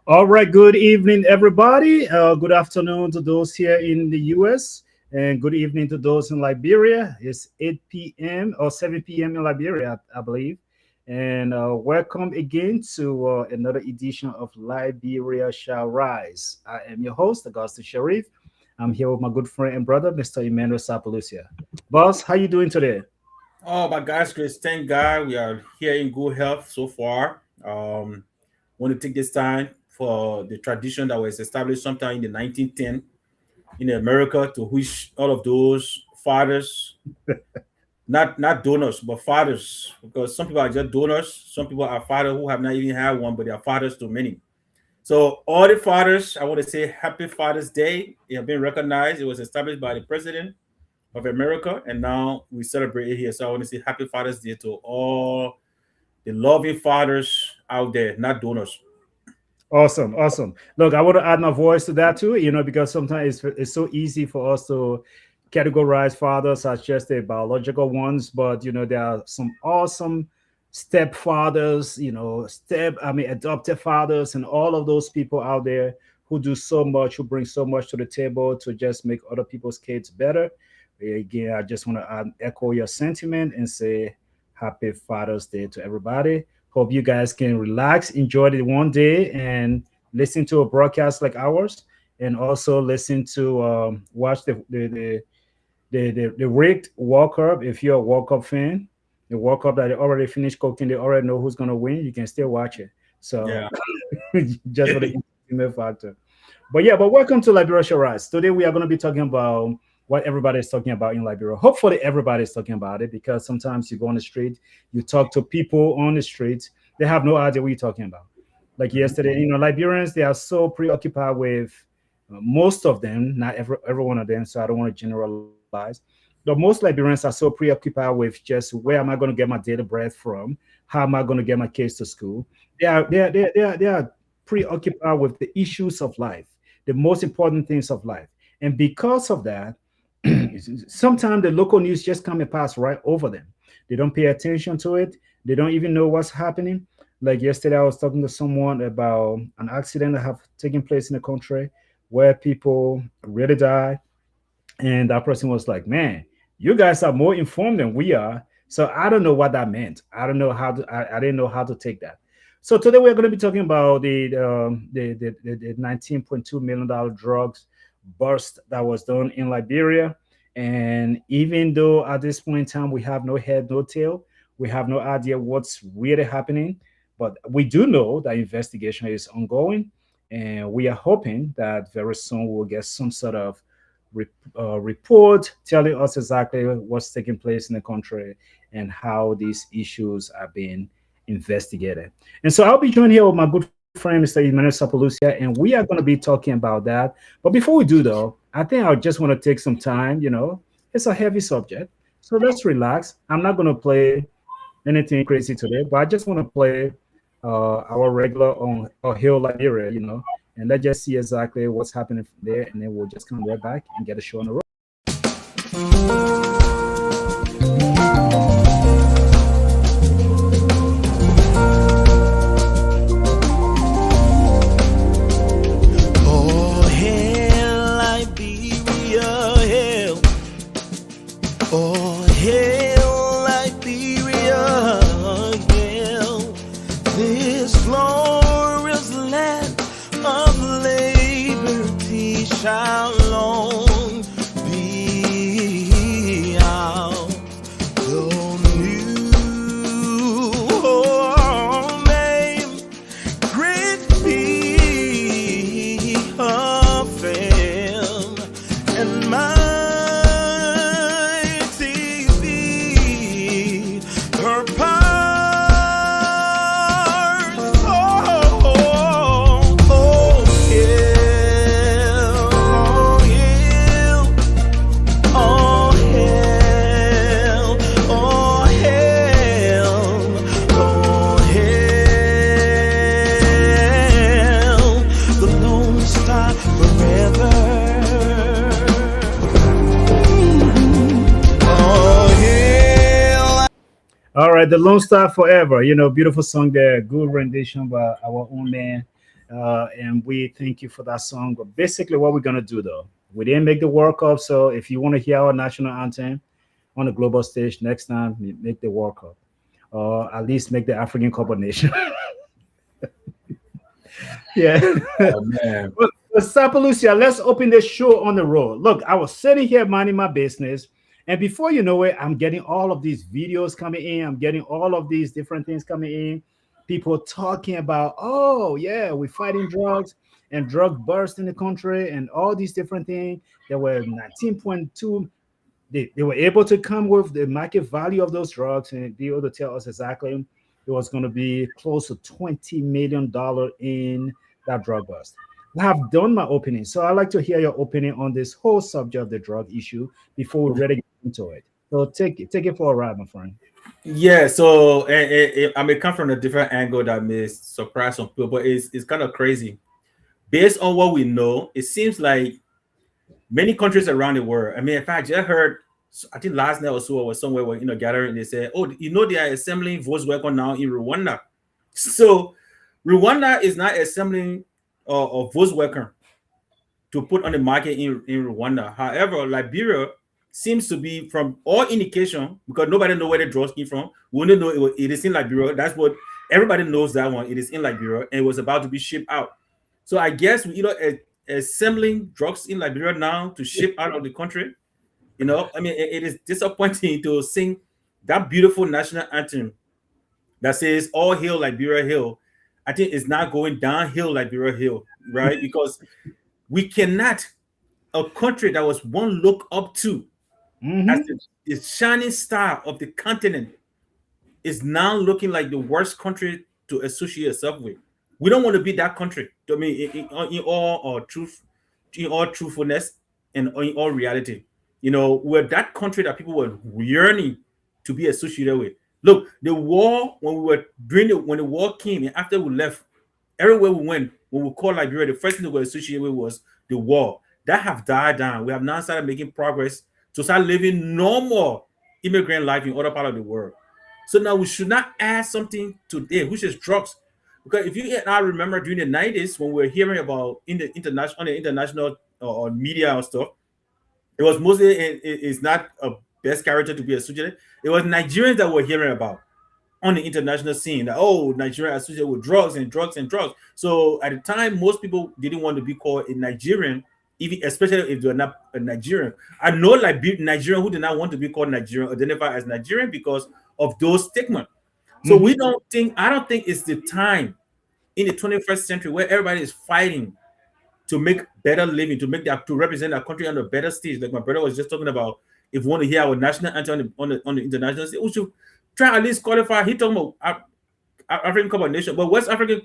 All right, good evening, everybody. Good afternoon to those here in the US, and good evening to those in Liberia. It's 8 p.m. or 7 p.m. in Liberia, I believe. And welcome again to another edition of Liberia Shall Rise. I am your host, Augusto Sharif. I'm here with my good friend and brother, Mr. Emmanuel Sapalucia. Boss, how you doing today? Oh, by God's grace, thank God we are here in good health so far. Want to take this time for the tradition that was established sometime in the 1910 in America to wish all of those fathers, not donors, but fathers, because some people are just donors. Some people are fathers who have not even had one, but they are fathers to many. So all the fathers, I want to say Happy Father's Day. It has been recognized. It was established by the president of America, and now we celebrate it here. So I want to say Happy Father's Day to all the loving fathers out there, not donors. Awesome, awesome. Look, I want to add my voice to that too, because sometimes it's so easy for us to categorize fathers as just the biological ones, but there are some awesome stepfathers, adopted fathers, and all of those people out there who do so much, who bring so much to the table to just make other people's kids better. Again, I just want to echo your sentiment and say Happy Father's Day to everybody. Hope you guys can relax, enjoy the one day, and listen to a broadcast like ours, and also listen to watch the rigged World Cup. If you're a World Cup fan, the World Cup that they already finished cooking, they already know who's gonna win. You can still watch it. So Yeah. just for the entertainment factor. But yeah, but welcome to Liberia Shall Rise. Today we are going to be talking about what everybody is talking about in Liberia. Hopefully everybody is talking about it, because sometimes you go on the street, you talk to people on the street, they have no idea what you're talking about. Like Mhm. yesterday, Liberians, they are so preoccupied with most of them, not every one of them, so I don't want to generalize. But most Liberians are so preoccupied with just where am I going to get my daily bread from? How am I going to get my kids to school? They are preoccupied with the issues of life, the most important things of life. And because of that, sometimes the local news just come and pass right over them. They don't pay attention to it. They don't even know what's happening. Like yesterday, I was talking to someone about an accident that have taken place in the country where people really die, and that person was like, "Man, you guys are more informed than we are." So I don't know what that meant. I don't know how to. I didn't know how to take that. So today we're going to be talking about the $19.2 million drugs bust that was done in Liberia. And even though at this point in time we have no head, no tail, we have no idea what's really happening, but we do know that investigation is ongoing, and we are hoping that very soon we'll get some sort of report telling us exactly what's taking place in the country and how these issues are being investigated. And so I'll be joined here with my good friend, Mr. Emmanuel Sapolucia, and we are going to be talking about that. But before we do, though, I think I just want to take some time. It's a heavy subject, so let's relax. I'm not going to play anything crazy today, but I just want to play our regular on Hill Liberia, and let's just see exactly what's happening from there, and then we'll just come right back and get a show on the road. Oh, hail Liberia, hail. Oh, hail Liberia, hail. This glorious land of liberty shall long be out. The new home name, great be her fame, and mighty be her powers. Oh, hail, oh, hail, oh, hail, oh, hail, the Lone Star forever. Oh, hail. All right, the Lone Star Forever. Beautiful song there. Good rendition by our own man, and we thank you for that song. But basically, what we're gonna do though, we didn't make the World Cup, so if you want to hear our national anthem on the global stage next time, make the World Cup, or at least make the African Cup of Nations. Yeah. Oh man. But Sapalucia, let's open the show on the road. Look, I was sitting here minding my business, and before you know it, I'm getting all of these videos coming in. I'm getting all of these different things coming in. People talking about, oh yeah, we're fighting drugs and drug burst in the country and all these different things. There were 19.2. They were able to come with the market value of those drugs and be able to tell us exactly it was going to be close to $20 million in that drug bust. I have done my opening, so I'd like to hear your opinion on this whole subject of the drug issue before we really get into it. So take it for a ride, my friend. Yeah, so I may come from a different angle that may surprise some people, but it's kind of crazy. Based on what we know, it seems like many countries around the world. I mean, in fact, I just heard, I think last night or so, I was somewhere where, gathering, they said, oh, they are assembling Volkswagen now in Rwanda. So Rwanda is not assembling a Volkswagen to put on the market in Rwanda. However, Liberia seems to be, from all indication, because nobody knows where the drugs came from. We only know it is in Liberia. That's what everybody knows, that one. It is in Liberia, and it was about to be shipped out. So I guess we assembling drugs in Liberia now to ship out of the country. I mean, it is disappointing to sing that beautiful national anthem that says "All Hail Liberia Hill." I think it's not going downhill Liberia Hill, right? Because we cannot, a country that was one look up to as the shining star of the continent is now looking like the worst country to associate yourself with. We don't want to be that country. I mean, in all truthfulness and in all reality, we're that country that people were yearning to be associated with. Look, the war, when the war came and after we left, everywhere we went, when we called Liberia, the first thing we were associated with was the war. That have died down. We have now started making progress to start living normal immigrant life in other part of the world. So now we should not add something today, which is drugs. Because if you and I remember during the 90s when we were hearing about in the international or media or stuff, it was mostly it's not a best character to be associated. It was Nigerians that we're hearing about on the international scene, that Nigeria associated with drugs and drugs and drugs. So at the time, most people didn't want to be called a Nigerian, even especially if they're not a Nigerian. I know like Nigerian who did not want to be called Nigerian, identify as Nigerian because of those stigma. So I don't think it's the time in the 21st century where everybody is fighting to make better living, to represent our country on a better stage. Like my brother was just talking about, if we want to hear our national anthem on the international stage, we should try at least qualify. He talking about African Cup of Nations, but West African,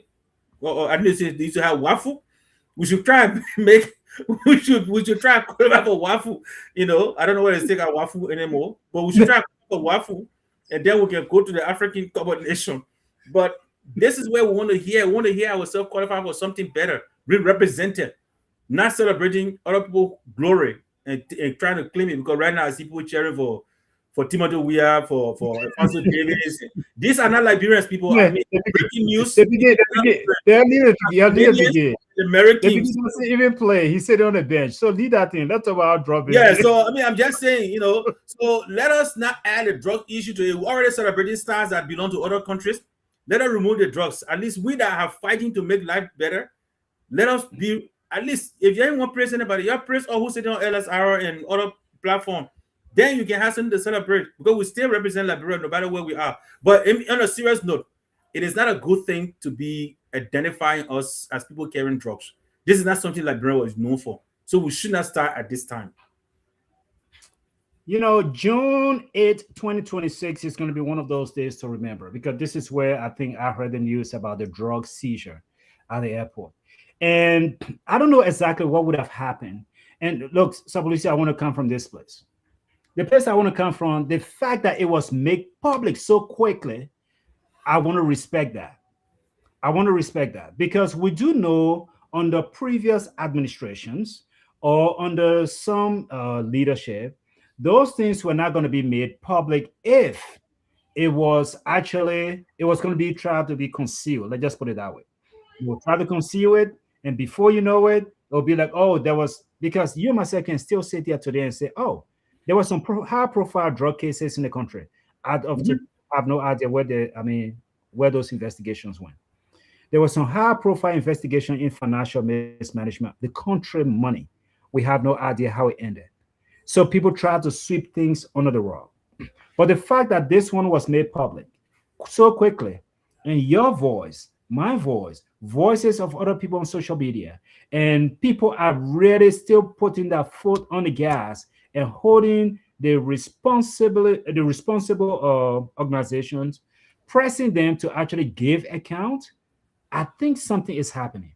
I didn't say they used to have waffle. We should try and make. We should try and qualify for waffle. I don't know whether to take our waffle anymore, but we should try for waffle, and then we can go to the African Cup of Nations. But this is where we want to hear. We want to hear ourselves qualify for something better, be represented, not celebrating other people's glory and trying to claim it. Because right now I see people cheering for Timothy Weah, for Alfonso Davis. These are not Liberians, people. Yeah, I mean, breaking news. They needed to be. The Americans doesn't even play. He sat on the bench. So leave that thing. That's about dropping. Yeah. So I mean, I'm just saying, So let us not add a drug issue to it. We already celebrating stars that belong to other countries. Let us remove the drugs. At least we that are fighting to make life better. Let us be. At least if you want to praise anybody, you praise or who sitting on LSR and other platform. Then you can have something to celebrate because we still represent Liberia no matter where we are. But on a serious note, it is not a good thing to be identifying us as people carrying drugs. This is not something Liberia is known for. So we should not start at this time. June 8th, 2026 is going to be one of those days to remember because this is where I think I heard the news about the drug seizure at the airport. And I don't know exactly what would have happened. And look, Sapolisi, I want to come from this place. The place I want to come from, the fact that it was made public so quickly, I want to respect that. I want to respect that because we do know under previous administrations or under some leadership, those things were not going to be made public if it was going to be tried to be concealed. Let's just put it that way. We'll try to conceal it, and before you know it, it'll be like, oh, there was, because you and myself can still sit here today and say, oh, there was some high-profile drug cases in the country. I'd of to Mhm. have no idea where where those investigations went. There was some high-profile investigation in financial mismanagement. The country money, we have no idea how it ended. So people try to sweep things under the rug. But the fact that this one was made public so quickly, and your voice, my voice, voices of other people on social media, and people are really still putting their foot on the gas and holding the responsible organizations, pressing them to actually give account. I think something is happening.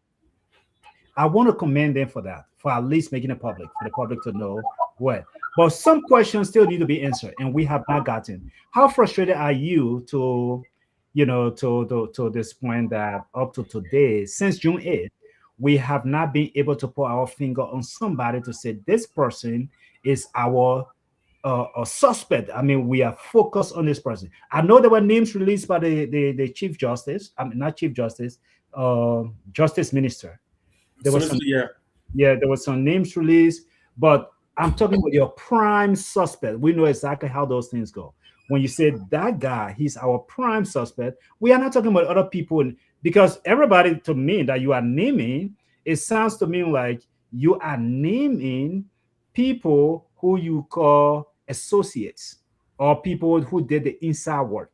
I want to commend them for that, for at least making it public, for the public to know what. But some questions still need to be answered, and we have not gotten. How frustrated are you to, to this point that up to today, since June 8th, we have not been able to put our finger on somebody to say this person is our a suspect. I mean, we are focused on this person. I know there were names released by the Chief Justice. I mean, not Chief Justice, Justice Minister. There was some, Absolutely, yeah. yeah, there was some names released, but I'm talking about your prime suspect. We know exactly how those things go. When you say that guy, he's our prime suspect, we are not talking about other people, because everybody to me that you are naming, it sounds to me like you are naming people who you call associates or people who did the inside work.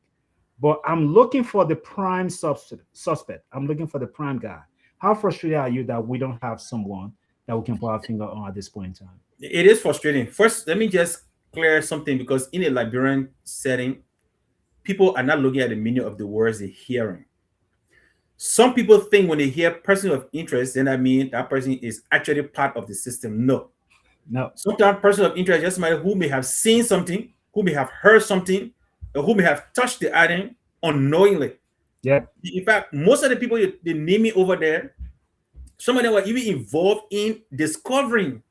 But I'm looking for the prime suspect. I'm looking for the prime guy. How frustrated are you that we don't have someone that we can put our finger on at this point in time? It is frustrating. First, let me just clear something because in a Liberian setting, people are not looking at the meaning of the words they're hearing. Some people think when they hear person of interest, then I mean that person is actually part of the system. No. No. Sometimes person of interest just somebody who may have seen something, who may have heard something, or who may have touched the item unknowingly. Yeah. In fact, most of the people they name me over there, some of them were even involved in discovering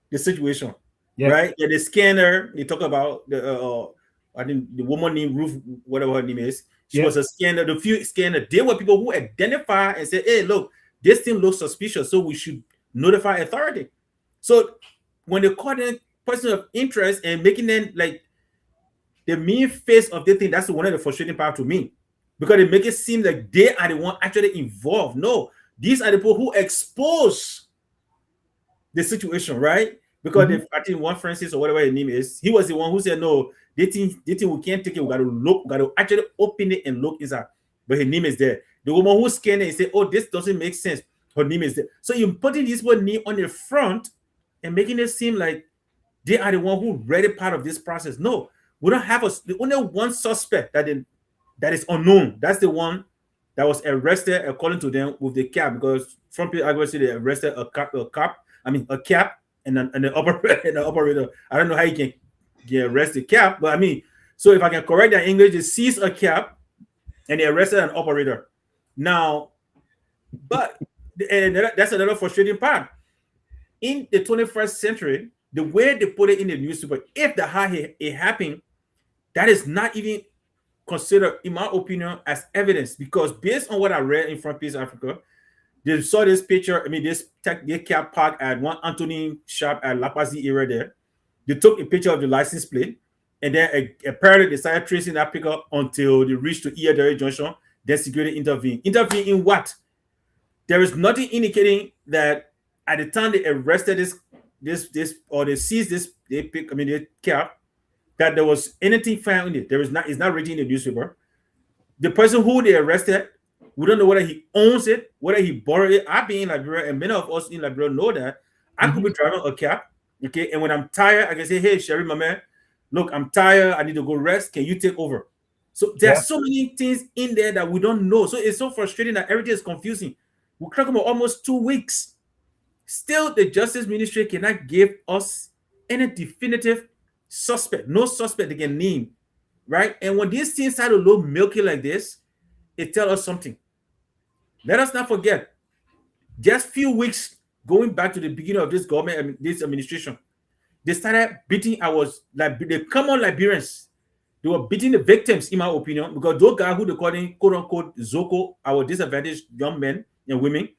the situation, Yeah. right? Yeah, the scanner they talk about I think the woman named Ruth, whatever her name is, she Yeah. was a scanner. The few scanner, they were people who identify and say, "Hey, look, this thing looks suspicious, so we should notify authority." So when they call them person of interest and making them like the main face of the thing, that's one of the frustrating part to me because they make it seem like they are the one actually involved. No, these are the people who expose the situation, right? Because I think one Francis or whatever his name is, he was the one who said, no, they think we can't take it. We gotta look, we gotta actually open it and look inside. But his name is there. The woman who scanned it and said, oh, this doesn't make sense. Her name is there. So you're putting this one name on the front and making it seem like they are the one who read a part of this process. No, we don't have the only one suspect that is unknown. That's the one that was arrested according to them with the cap because from people obviously they arrested a cap and an operator and the operator. I don't know how you can get arrested cap, but I mean, so if I can correct that in English, they seized a cap and they arrested an operator. Now, but and that's another frustrating part. In the 21st century, the way they put it in the newspaper, if the how it happened, that is not even considered, in my opinion, as evidence because based on what I read in Front Page Africa, they saw this picture. I mean, this cap park at one Anthony shop at La Paz area there. They took a picture of the license plate, and then apparently they started tracing that pickup until they reached to Eardere Junction. Then security intervened. Intervene in what? There is nothing indicating that at the time they arrested this or they seized this the cap that there was anything found in it. There is not. It's not written in the newspaper. The person who they arrested, we don't know whether he owns it, whether he borrowed it. I've been in Liberia, and many of us in Liberia know that. I could be driving a cab, okay, and when I'm tired, I can say, "Hey, Sherry, my man, look, I'm tired. I need to go rest. Can you take over?" So there are so many things in there that we don't know. So it's so frustrating that everything is confusing. We're talking about almost 2 weeks. Still, the Justice Ministry cannot give us any definitive suspect, no suspect they can name, right? And when these things start to look milky like this, it tells us something. Let us not forget, just few weeks going back to the beginning of this government, this administration, they started beating the common Liberians. They were beating the victims, in my opinion, because those guys who they call them, quote unquote, Zoko, our disadvantaged young men, and women.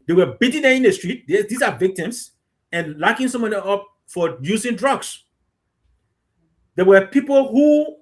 They were beating them in the street. These are victims and locking someone up for using drugs. There were people who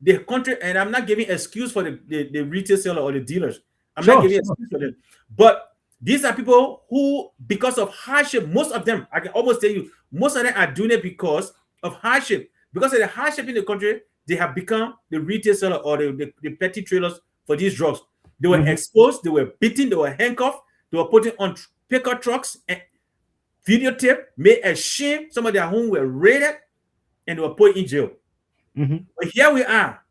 the country, and I'm not giving excuse for the retail seller or the dealers. I'm not Sure, giving sure. excuse for them. But these are people who, because of hardship, most of them, I can almost tell you, most of them are doing it because of hardship. Because of the hardship in the country, they have become the retail seller or the petty trailers for these drugs. They were Mhm. exposed, they were beaten, they were handcuffed, they were put on pickup trucks and videotape, made a shame. Some of their homes were raided and they were put in jail. Mhm. But here we are,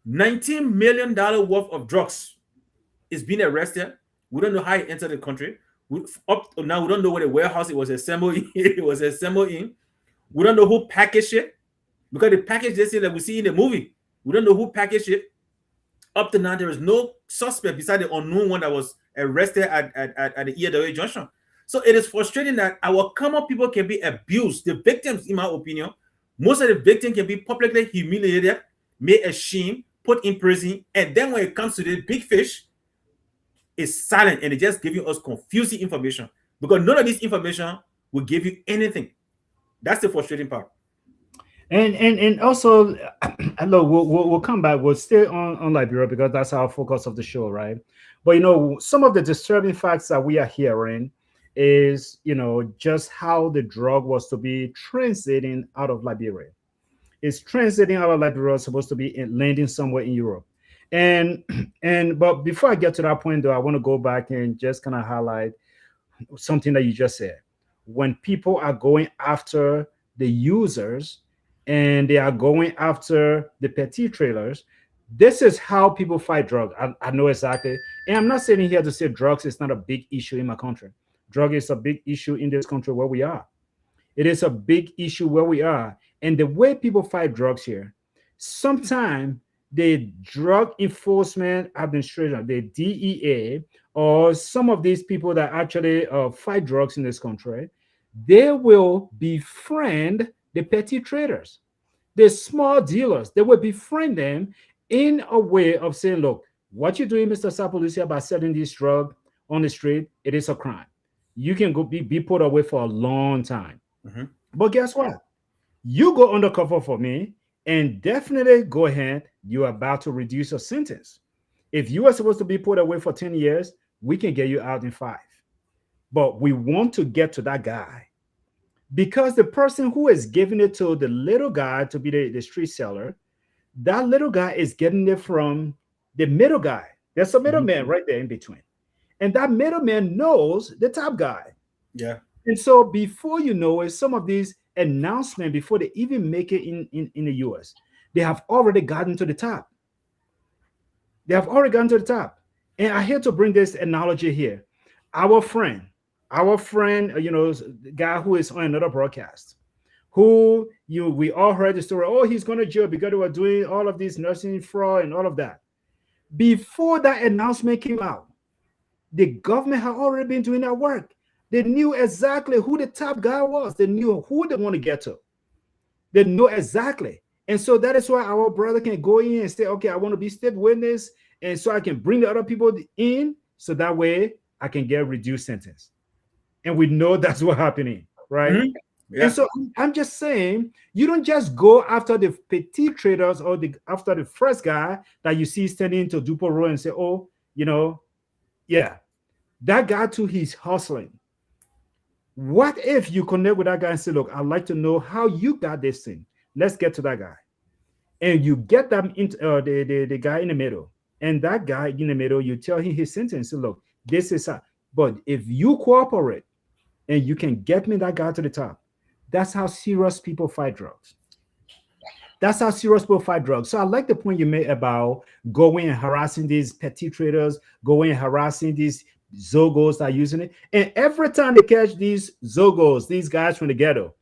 $19 million worth of drugs is being arrested. We don't know how it entered the country. Up to now, we don't know where the warehouse it was assembled in. It was assembled in. We don't know who packaged it because the package they say that we see in the movie. We don't know who packaged it. Up to now, there is no suspect beside the unknown one that was arrested at the EAW junction. So it is frustrating that our common people can be abused. The victims, in my opinion, most of the victims can be publicly humiliated, made ashamed, put in prison, and then when it comes to the big fish, it's silent and it's just giving us confusing information because none of this information will give you anything. That's the frustrating part. And also, look, we'll come back. We'll stay on Liberia because that's our focus of the show, right? But some of the disturbing facts that we are hearing is just how the drug was to be transiting out of Liberia. It's transiting out of Liberia, supposed to be landing somewhere in Europe. And but before I get to that point, though, I want to go back and just kind of highlight something that you just said. When people are going after the users and they are going after the petty trailers, this is how people fight drugs. I know exactly. And I'm not sitting here to say drugs is not a big issue in my country. Drug is a big issue in this country where we are. It is a big issue where we are. And the way people fight drugs here, sometimes the Drug Enforcement Administration, the DEA, or some of these people that actually fight drugs in this country, they will befriend the petty traders, the small dealers. They will befriend them in a way of saying, look, what you're doing, Mr. Sapolicia, by selling this drug on the street, it is a crime. You can go be put away for a long time. Mhm. But guess what? You go undercover for me and definitely go ahead. You're about to reduce your sentence. If you are supposed to be put away for 10 years, we can get you out in 5. But we want to get to that guy because the person who is giving it to the little guy to be the street seller, that little guy is getting it from the middle guy. There's a Mhm. middleman right there in between. And that middleman knows the top guy. Yeah. And so before you know it, some of these announcements, before they even make it in the US, they have already gotten to the top. They have already gotten to the top. And I hate to bring this analogy here. Our friend, the guy who is on another broadcast, who we all heard the story. Oh, he's going to jail because they were doing all of this nursing fraud and all of that. Before that announcement came out, the government had already been doing that work. They knew exactly who the top guy was. They knew who they want to get to. They know exactly. And so that is why our brother can go in and say, okay, I want to be state witness. And so I can bring the other people in so that way I can get a reduced sentence. And we know that's what's happening, right? Mhm. Yeah. And so I'm just saying, you don't just go after the petty traders or after the first guy that you see standing to Dupo Road and say, oh, yeah, that guy too, he's hustling. What if you connect with that guy and say, look, I'd like to know how you got this thing. Let's get to that guy. And you get them into the guy in the middle. And that guy in the middle, you tell him his sentence. So look, this is how. But if you cooperate and you can get me that guy to the top, that's how serious people fight drugs. That's how serious people fight drugs. So I like the point you made about going and harassing these petty traders, going and harassing these Zogos that are using it. And every time they catch these Zogos, these guys from the ghetto,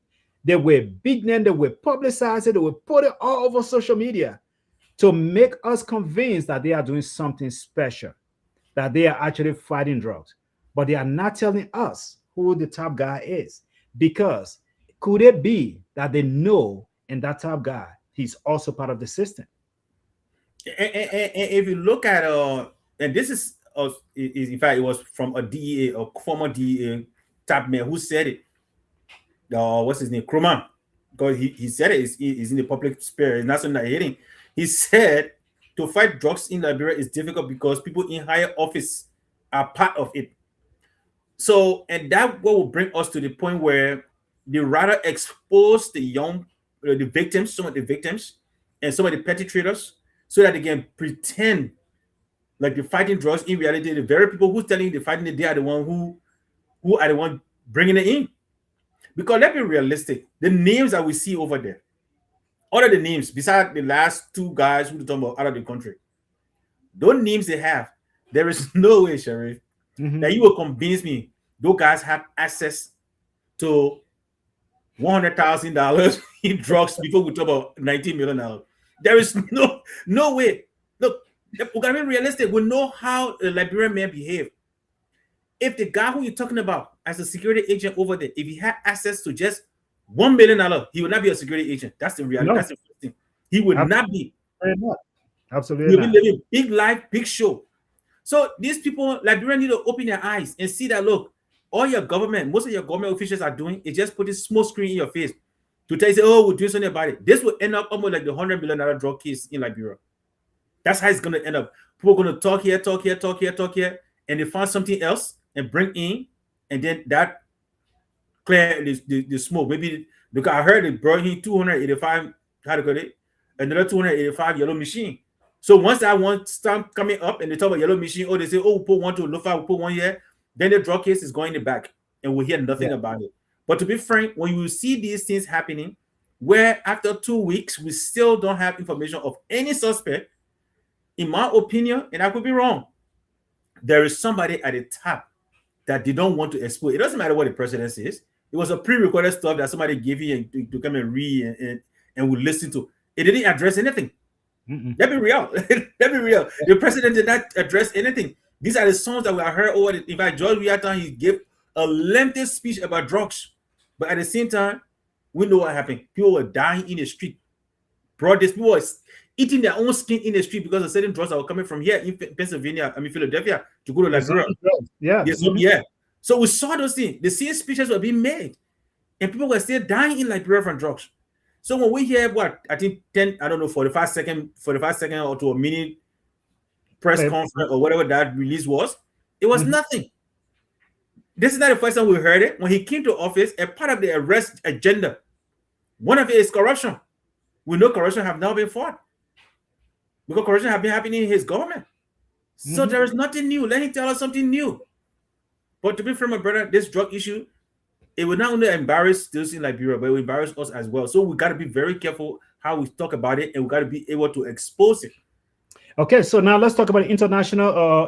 they were big name, they were publicize it, they will put it all over social media to make us convinced that they are doing something special, that they are actually fighting drugs. But they are not telling us who the top guy is. Because could it be that they know and that top guy, he's also part of the system? And if you look at and this is in fact, it was from a DEA, a former DEA type man who said it. What's his name? Kroma. Because he said it is in the public sphere. It's not something that hitting. He said to fight drugs in Liberia is difficult because people in higher office are part of it. So, and that what will bring us to the point where they rather expose the young, the victims, some of the victims, and some of the petty traders, so that they can pretend like they're fighting drugs. In reality, the very people who's telling you they're fighting it, they are the one who are the one bringing it in. Because let's be realistic, the names that we see over there, all of the names, besides the last two guys who talking about out of the country, those names they have, there is no way, Sheriff, that you will convince me those guys have access to $100,000 in drugs before we talk about $19 million. There is no way. Look, we gotta be realistic. We know how the Liberian men behave. If the guy who you're talking about as a security agent over there, if he had access to just $1 million, he would not be a security agent. That's the reality. No. That's the first thing. He would not be. Absolutely. He'll be living big life, big show. So these people, Liberians, need to open their eyes and see that, look, all your government, most of your government officials are doing is just putting smoke screen in your face to tell you, oh, we're doing something about it. This will end up almost like the $100 million drug case in Liberia. That's how it's going to end up. People are going to talk here, and they find something else and bring in, and then that clear the smoke. Maybe because I heard it brought in 285, how to call it, another 285 yellow machine. So once that one start coming up and they talk about yellow machine, oh, they say, oh, we put one to Lofa, we put one here, then the drug case is going in the back, and we'll hear nothing about it. But to be frank, when you see these things happening, where after 2 weeks we still don't have information of any suspect, in my opinion, and I could be wrong, there is somebody at the top that they don't want to expose. It doesn't matter what the president says. It was a pre-recorded stuff that somebody gave you to come and read and would listen to. It didn't address anything. Let be real. Let be real. The president did not address anything. These are the songs that we heard over. In fact, George Weah, he gave a lengthy speech about drugs, but at the same time, we know what happened. People were dying in the street. People were eating their own skin in the street because of certain drugs that were coming from here in Pennsylvania, Philadelphia, to go to Liberia. Yeah. So we saw those things. The same speeches were being made, and people were still dying in Liberia from drugs. So when we hear 45 seconds or to a minute press conference or whatever that release was, it was nothing. This is not the first time we heard it. When he came to office, a part of the arrest agenda, one of it is corruption. We know corruption have now been fought because corruption have been happening in his government. So there is nothing new. Let him tell us something new. But to be fair, my brother, this drug issue, it will not only embarrass those in Liberia, but it will embarrass us as well. So we got to be very careful how we talk about it, and we got to be able to expose it. Okay, so now let's talk about international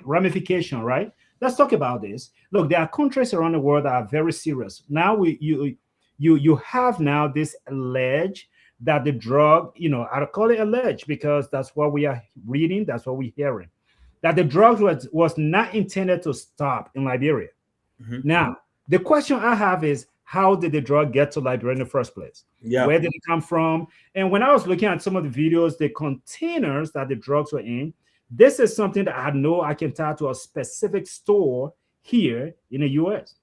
ramification, right? Let's talk about this. Look, there are countries around the world that are very serious. Now you have now this alleged that the drug, I call it alleged because that's what we are reading, that's what we're hearing, that the drug was not intended to stop in Liberia. Now, the question I have is, how did the drug get to Liberia in the first place? Where did it come from? And when I was looking at some of the videos, the containers that the drugs were in, this is something that I know I can tie to a specific store here in the US.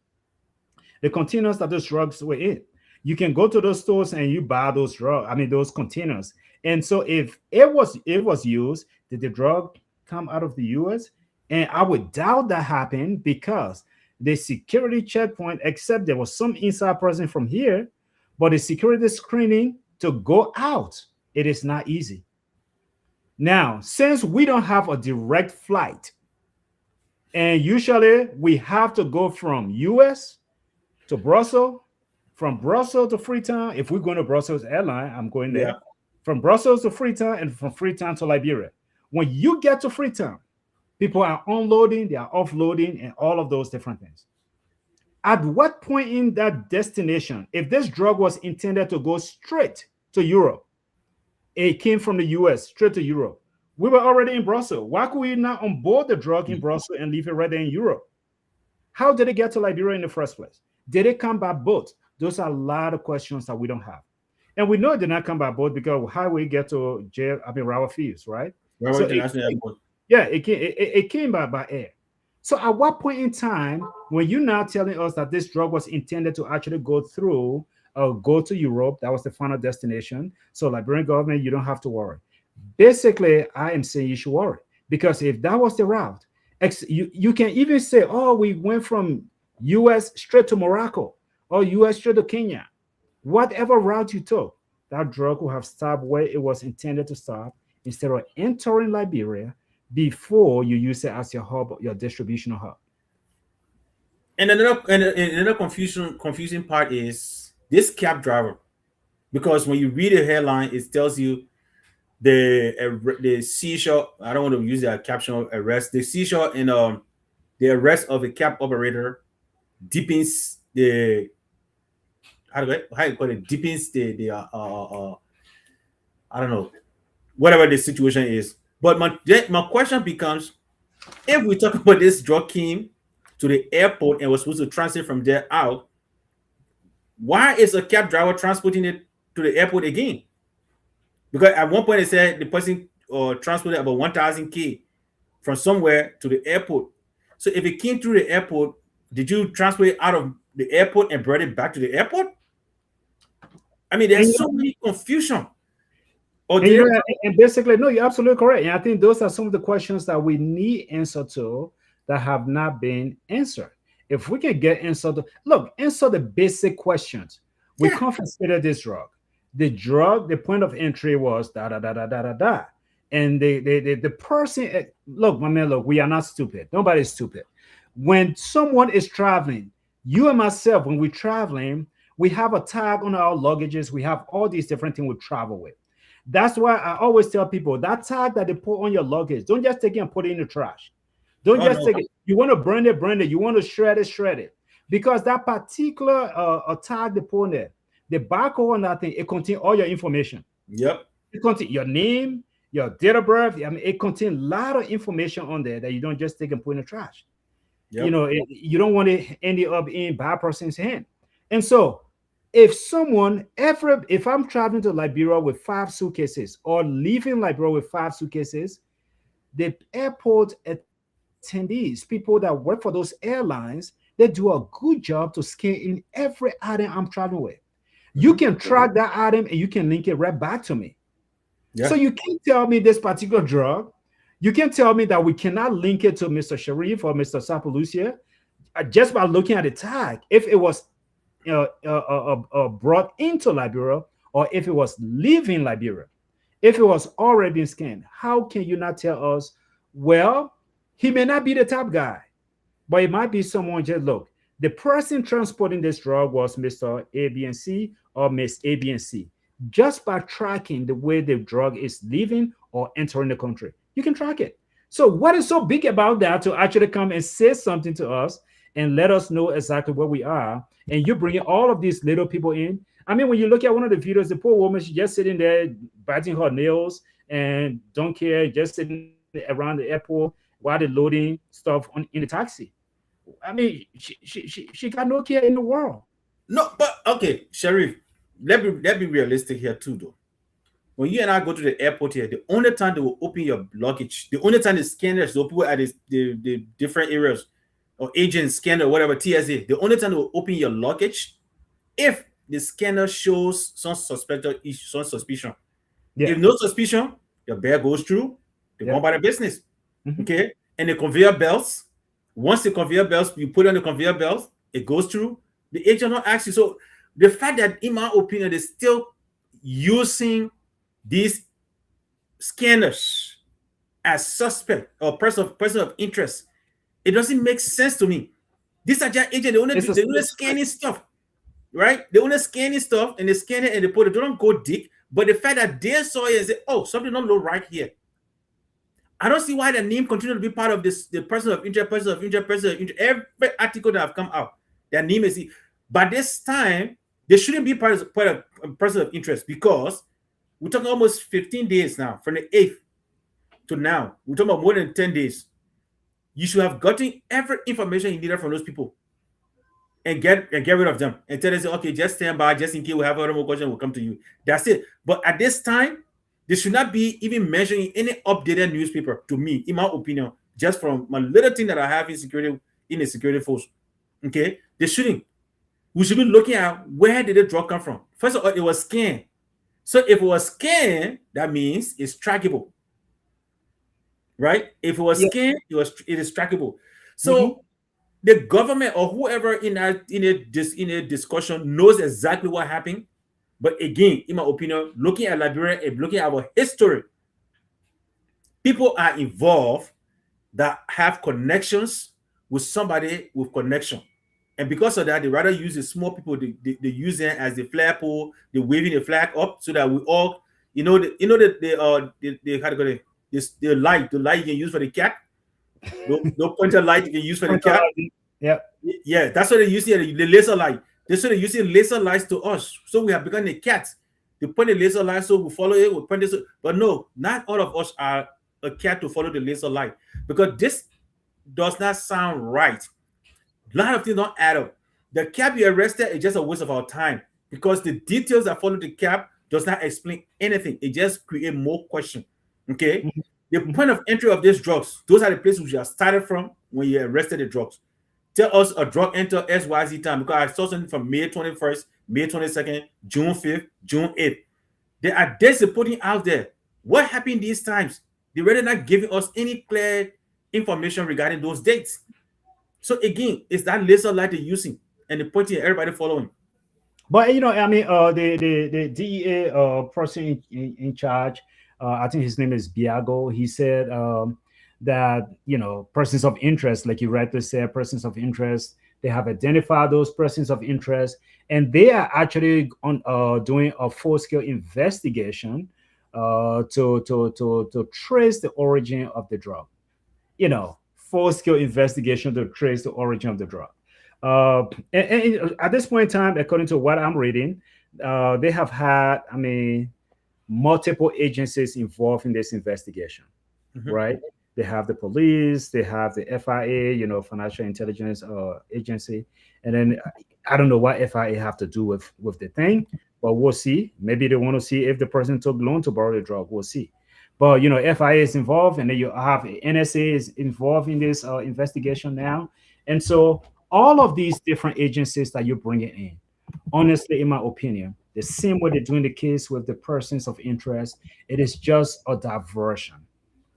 The containers that those drugs were in. You can go to those stores and you buy those those containers. And so if it was used, did the drug come out of the US? And I would doubt that happened because the security checkpoint, except there was some inside person from here, but the security screening to go out, it is not easy. Now, since we don't have a direct flight, and usually we have to go from US to Brussels, from Brussels to Freetown. If we're going to Brussels airline, I'm going there. From Brussels to Freetown, and from Freetown to Liberia. When you get to Freetown, people are unloading, they are offloading, and all of those different things. At what point in that destination, if this drug was intended to go straight to Europe, it came from the US straight to Europe, we were already in Brussels. Why could we not onboard the drug in Brussels and leave it right there in Europe? How did it get to Liberia in the first place? Did it come by boat? Those are a lot of questions that we don't have. And we know it did not come by boat because how we get to Rawa Fields, right? Yeah, it came by air. So at what point in time, when you're now telling us that this drug was intended to actually go through or go to Europe, that was the final destination. So Liberian government, you don't have to worry. Basically, I am saying you should worry because if that was the route, you can even say, oh, we went from US straight to Morocco or US straight to Kenya. Whatever route you took, that drug will have stopped where it was intended to stop instead of entering Liberia before you use it as your hub, your distribution hub. And another confusing part is this cab driver, because when you read the headline, it tells you the seizure. I don't want to use that caption of arrest. The seizure and the arrest of a cab operator deepens the how you call it, deepens the I don't know, whatever the situation is. But my question becomes, if we talk about this drug came to the airport and was supposed to transit from there out, why is a cab driver transporting it to the airport again? Because at one point they said the person transported about 1,000 k from somewhere to the airport. So if it came through the airport, did you transport it out of the airport and brought it back to the airport? I mean, And there's you so know, many confusion. Or and did you it? know, and basically, no, you're absolutely correct. And I think those are some of the questions that we need answer to that have not been answered. If we can get answer to look, answer the basic questions. We Yeah. confiscated this drug. The drug, the point of entry was da da da da da da da. And the person look, my man, look, we are not stupid. Nobody's stupid. When someone is traveling, you and myself, when we're traveling, we have a tag on our luggages, we have all these different things we travel with. That's why I always tell people that tag that they put on your luggage, don't just take it and put it in the trash. Don't Oh just no. take it. You want to burn it. You want to shred it, shred it. Because that particular tag they put on there, the barcode on that thing, it contains all your information. Yep. It contains your name, your date of birth. I mean, it contains a lot of information on there that you don't just take and put in the trash. You Yep. know, you don't want it ending up in bad person's hand. And so, if someone ever, if I'm traveling to Liberia with 5 suitcases or leaving Liberia with 5 suitcases, the airport attendees, people that work for those airlines, they do a good job to scan in every item I'm traveling with. You Hmm. can track that item and you can link it right back to me. So Yeah. you can't tell me this particular drug. You can't tell me that we cannot link it to Mr. Sharif or Mr. Sapalucia just by looking at the tag. If it was brought into Liberia or if it was leaving Liberia, if it was already been scanned, how can you not tell us, well, he may not be the top guy, but it might be someone just look. The person transporting this drug was Mr. A, B, and C or Miss A, B, and C. Just by tracking the way the drug is leaving or entering the country, you can track it. So, what is so big about that to actually come and say something to us and let us know exactly where we are? And you bring all of these little people in. I mean, when you look at one of the videos, the poor woman, she's just sitting there biting her nails and don't care, just sitting around the airport while they're loading stuff in the taxi. I mean, she got no care in the world. No, but okay, Sharif, let be realistic here too, though. When you and I go to the airport here, the only time they will open your luggage, the only time the scanners will people at the different areas or agents scanner, whatever TSA, the only time they will open your luggage if the scanner shows some suspected issue, some suspicion. Yeah, If no suspicion, the bear goes through, they go yeah. by the business. Mhm. Okay. And the conveyor belts, once the conveyor belts, you put on the conveyor belts, it goes through, the agent not ask you. So the fact that, in my opinion, they're still using these scanners as suspect or person of interest, it doesn't make sense to me. These are just agents, It's a they only scanning stuff, right? They only scanning stuff and they scan it and they put it, they don't go deep. But the fact that they saw it and say, oh, something don't look right here. I don't see why the name continue to be part of this, the person of interest, person of interest, person of interest. Every article that have come out, their name is. By this time, they shouldn't be part of person of interest because we're talking almost 15 days now, from the 8th to now. We're talking about more than 10 days. You should have gotten every information you needed from those people and get rid of them. And tell them, okay, just stand by, just in case we have other more questions, we'll come to you. That's it. But at this time, They should not be even mentioned in any updated newspaper, to me, in my opinion, just from my little thing that I have in the security force. Okay, they shouldn't. We should be looking at where did the drug come from. First of all, it was scanned. So if it was scanned, that means it's trackable, right? If it was Yeah. scanned, it is trackable. Mhm. So the government or whoever in a discussion knows exactly what happened. But again, in my opinion, looking at Liberia and looking at our history, people are involved that have connections with somebody with connection. And because of that, they rather use the small people, they use them as the flagpole, they waving the flag up so that we all, how to call it, this the light you can use for the cat, no pointer light you can use for the cat. Yeah. Yeah, that's what they use here, the laser light. That's what they using laser lights to us. So we have become the cats. They point the laser light, so we follow it, we point this. But no, not all of us are a cat to follow the laser light because this does not sound right. A lot of things don't add up. The cap you arrested is just a waste of our time because the details that follow the cap does not explain anything. It just create more question. Okay, Mhm. the Mhm. point of entry of these drugs, those are the places you have started from when you arrested the drugs. Tell us a drug enter XYZ time because I saw something from May 21st, May 22nd, June 5th, June 8th. There are dates they're putting out there. What happened these times? They're really not giving us any clear information regarding those dates. So again, it's that laser light they're using and they're pointing at everybody following. But I mean, the DEA person in charge, I think his name is Biago. He said that persons of interest, like you rightly said, persons of interest. They have identified those persons of interest, and they are actually on doing a full scale investigation to trace the origin of the drug. Full scale investigation to trace the origin of the drug. And at this point in time, according to what I'm reading, they have had, I mean, multiple agencies involved in this investigation, Mhm. right? They have the police, they have the FIA, Financial Intelligence Agency, and then I don't know what FIA have to do with the thing, but we'll see. Maybe they want to see if the person took loan to borrow the drug. We'll see. But FIA is involved, and then you have NSA is involved in this investigation now, and so all of these different agencies that you're bringing in, honestly, in my opinion, the same way they're doing the case with the persons of interest, it is just a diversion.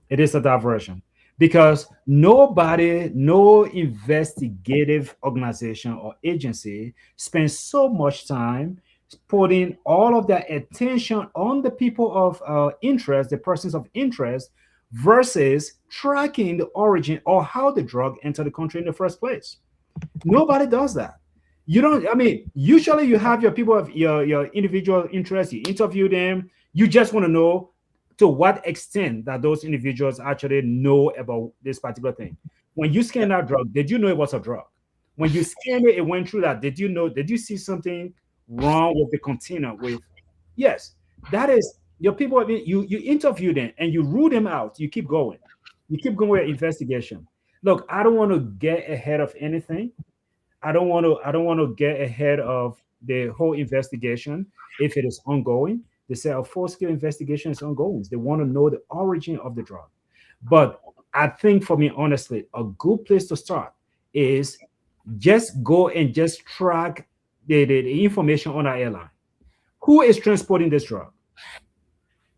It is a diversion because nobody, no investigative organization or agency spends so much time putting all of their attention on the people of interest, the persons of interest, versus tracking the origin or how the drug entered the country in the first place. Nobody does that. You don't, I mean, usually you have your people of your individual interests, you interview them, you just want to know to what extent that those individuals actually know about this particular thing. When you Yeah. scan that drug, did you know it was a drug? When you scan it, it went through that. Did you see something wrong with the container? Yes, that is your people. I mean, you interview them and you rule them out. You keep going. You keep going with investigation. Look, I don't want to get ahead of anything. I don't want to get ahead of the whole investigation if it is ongoing. They say a full-scale investigation is ongoing. They want to know the origin of the drug. But I think for me, honestly, a good place to start is just go and just track the information on our airline. Who is transporting this drug?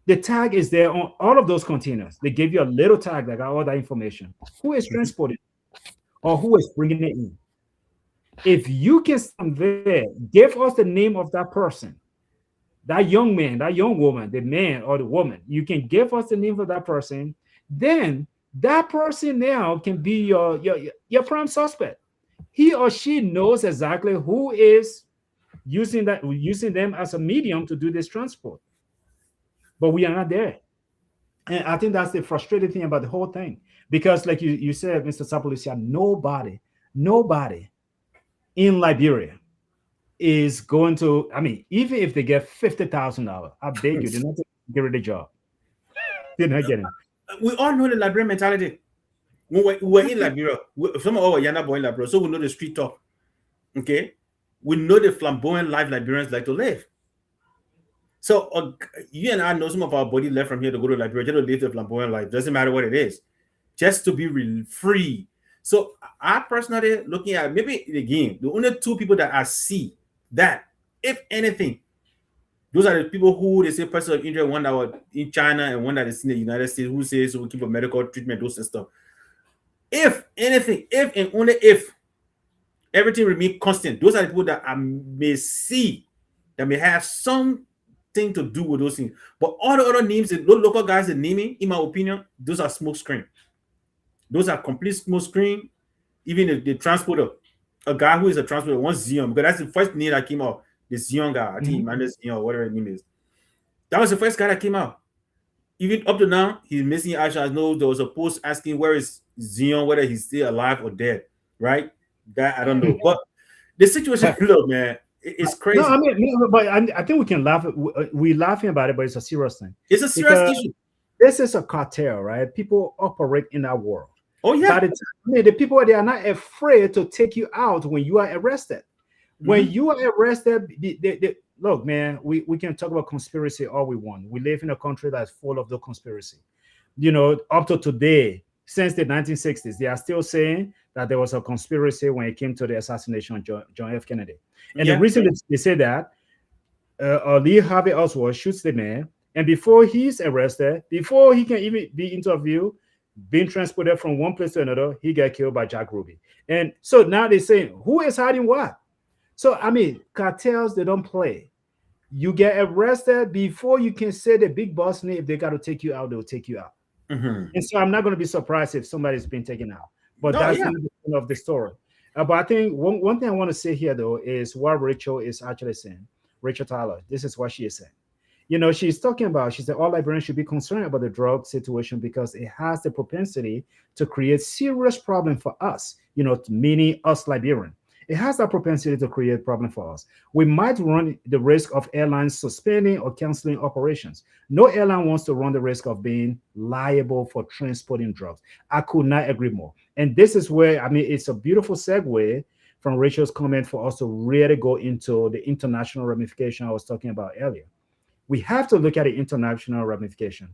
The tag is there on all of those containers. They give you a little tag that got all that information. Who is transporting or who is bringing it in? If you can stand there, give us the name of that person, that young man, that young woman, the man or the woman. You can give us the name of that person. Then that person now can be your prime suspect. He or she knows exactly who is using them as a medium to do this transport. But we are not there. And I think that's the frustrating thing about the whole thing. Because like you said, Mr. Sapolisia, nobody in Liberia is going to, I mean, even if they get $50,000, I beg you, they're not going to get rid of the job. They're not getting. We all know the Liberian mentality. When we're in Liberia, some of our Yana boy in Liberia, so we know the street talk. Okay, we know the flamboyant life Liberians like to live. So you and I know some of our body left from here to go to Liberia, just to live the flamboyant life. Doesn't matter what it is, just to be free. So I personally looking at maybe again the only two people that I see that, if anything, those are the people who they say person of interest, one that was in China and one that is in the United States, who says we keep a medical treatment, those and stuff. If anything, if and only if everything remain constant, those are the people that I may see that may have something to do with those things. But all the other names, those local guys are naming, in my opinion, those are smoke screen. Those are complete smoke screen. Even the transporter, a guy who is a transporter, one Zion, because that's the first name that came out. The Zion guy, I think Emmanuel Zion, whatever his name is. That was the first guy that came out. Even up to now, he's missing action. I know there was a post asking where is Zion, whether he's still alive or dead, right? That I don't know. But the situation, look, man, it's crazy. No, I mean, but I think we can laugh. We're laughing about it, but it's a serious thing. It's a serious issue. This is a cartel, right? People operate in that world. Oh yeah. But the people, they are not afraid to take you out when you are arrested. When you are arrested, look, man, we can talk about conspiracy all we want. We live in a country that's full of the conspiracy. You know, up to today, since the 1960s, they are still saying that there was a conspiracy when it came to the assassination of John F. Kennedy. And the reason they say that, Lee Harvey Oswald shoots the man, and before he's arrested, before he can even be interviewed, being transported from one place to another, he got killed by Jack Ruby. And so now they're saying, who is hiding what? So, I mean, cartels, they don't play. You get arrested before you can say the big boss name. If they got to take you out, they'll take you out. And so I'm not going to be surprised if somebody's been taken out. But that's the end of the story. But I think one thing I want to say here, though, is what Rachel is actually saying. Rachel Tyler, this is what she is saying. You know, she's talking about, she said all Liberians should be concerned about the drug situation because it has the propensity to create serious problem for us, you know, meaning us Liberian. It has that propensity to create problem for us. We might run the risk of airlines suspending or canceling operations. No airline wants to run the risk of being liable for transporting drugs. I could not agree more. And this is where, I mean, it's a beautiful segue from Rachel's comment for us to really go into the international ramification I was talking about earlier. We have to look at the international ramification.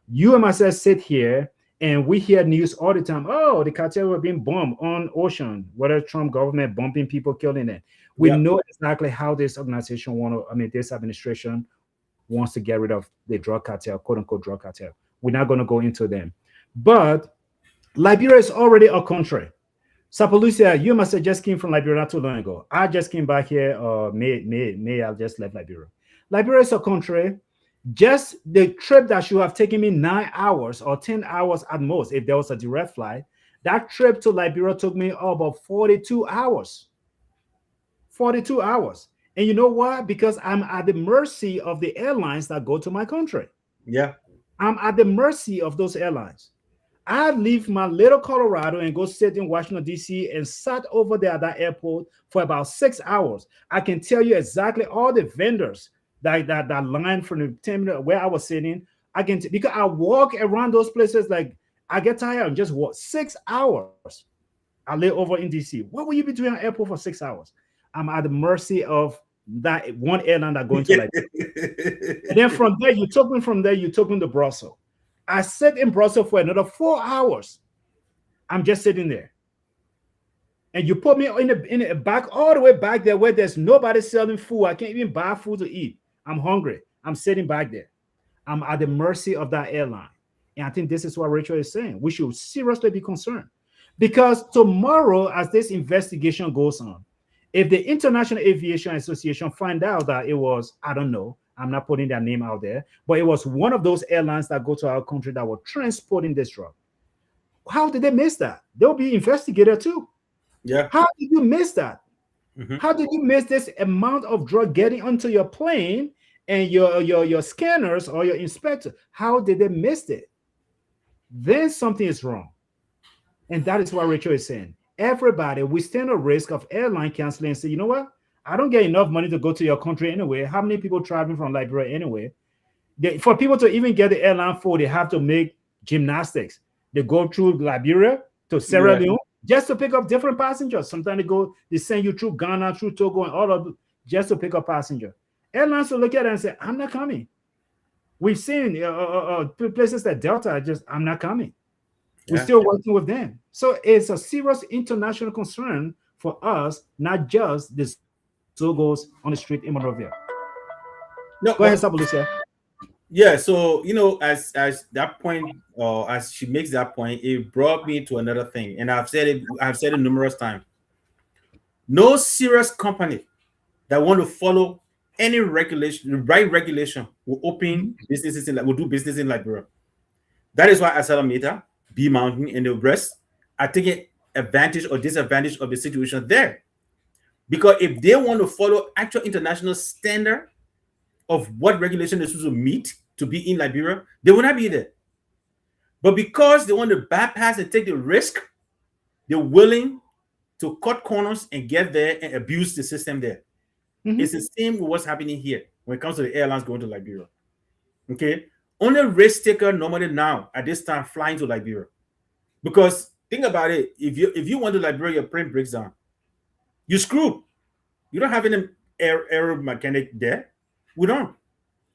You and myself sit here and we hear news all the time. Oh, the cartel were being bombed on ocean, whether Trump government bombing people, killing them. We know exactly how this organization this administration wants to get rid of the drug cartel, quote unquote drug cartel. We're not going to go into them. But Liberia is already a country. Sapalucia, you must have just came from Liberia not too long ago. I just came back here, May I just left Liberia. Liberia is a country. Just the trip that should have taken me 9 hours or 10 hours at most, if there was a direct flight, that trip to Liberia took me about 42 hours. 42 hours. And you know why? Because I'm at the mercy of the airlines that go to my country. Yeah. I'm at the mercy of those airlines. I leave my little Colorado and go sit in Washington, D.C. and sat over there at that airport for about 6 hours. I can tell you exactly all the vendors that line from the terminal where I was sitting. Because I walk around those places, like I get tired and just walk 6 hours. I lay over in DC. What will you be doing at airport for 6 hours? I'm at the mercy of that one airline that going to like. And then from there, you took me to Brussels. I sat in Brussels for another 4 hours. I'm just sitting there. And you put me in the back, all the way back there where there's nobody selling food. I can't even buy food to eat. I'm hungry. I'm sitting back there. I'm at the mercy of that airline. And I think this is what Rachel is saying. We should seriously be concerned. Because tomorrow, as this investigation goes on, if the International Aviation Association find out that it was, I don't know, I'm not putting their name out there, but it was one of those airlines that go to our country that were transporting this drug. How did they miss that? They'll be investigated too. Yeah. How did you miss that? How did you miss this amount of drug getting onto your plane and your scanners or your inspector? How did they miss it? Then something is wrong. And that is what Rachel is saying. Everybody, we stand a risk of airline canceling and say, you know what? I don't get enough money to go to your country anyway. How many people traveling from Liberia anyway? For people to even get the airline full, they have to make gymnastics. They go through Liberia to Sierra Leone just to pick up different passengers. Sometimes they send you through Ghana, through Togo, and all of just to pick up passenger. Airlines will look at it and say, I'm not coming. We've seen places that Delta just, I'm not coming. We're Yeah. still working with them. So it's a serious international concern for us, not just the Zogos on the street in Monrovia. No, Go ahead, but Sabalucia. yeah, so as that point, as she makes that point, it brought me to another thing, and I've said it numerous times. No serious company that want to follow any regulation, the right regulation, will open businesses will do business in Liberia. That is why Asalameta, B Mountain, and the rest are taking advantage or disadvantage of the situation there. Because if they want to follow actual international standard of what regulation they're supposed to meet to be in Liberia, they will not be there. But because they want to bypass and take the risk, they're willing to cut corners and get there and abuse the system there. It's the same with what's happening here when it comes to the airlines going to Liberia. Okay, only risk taker normally now at this time flying to Liberia, because think about it. If you want to Liberia, your plane breaks down, you screwed. You don't have any aero mechanic there. We don't.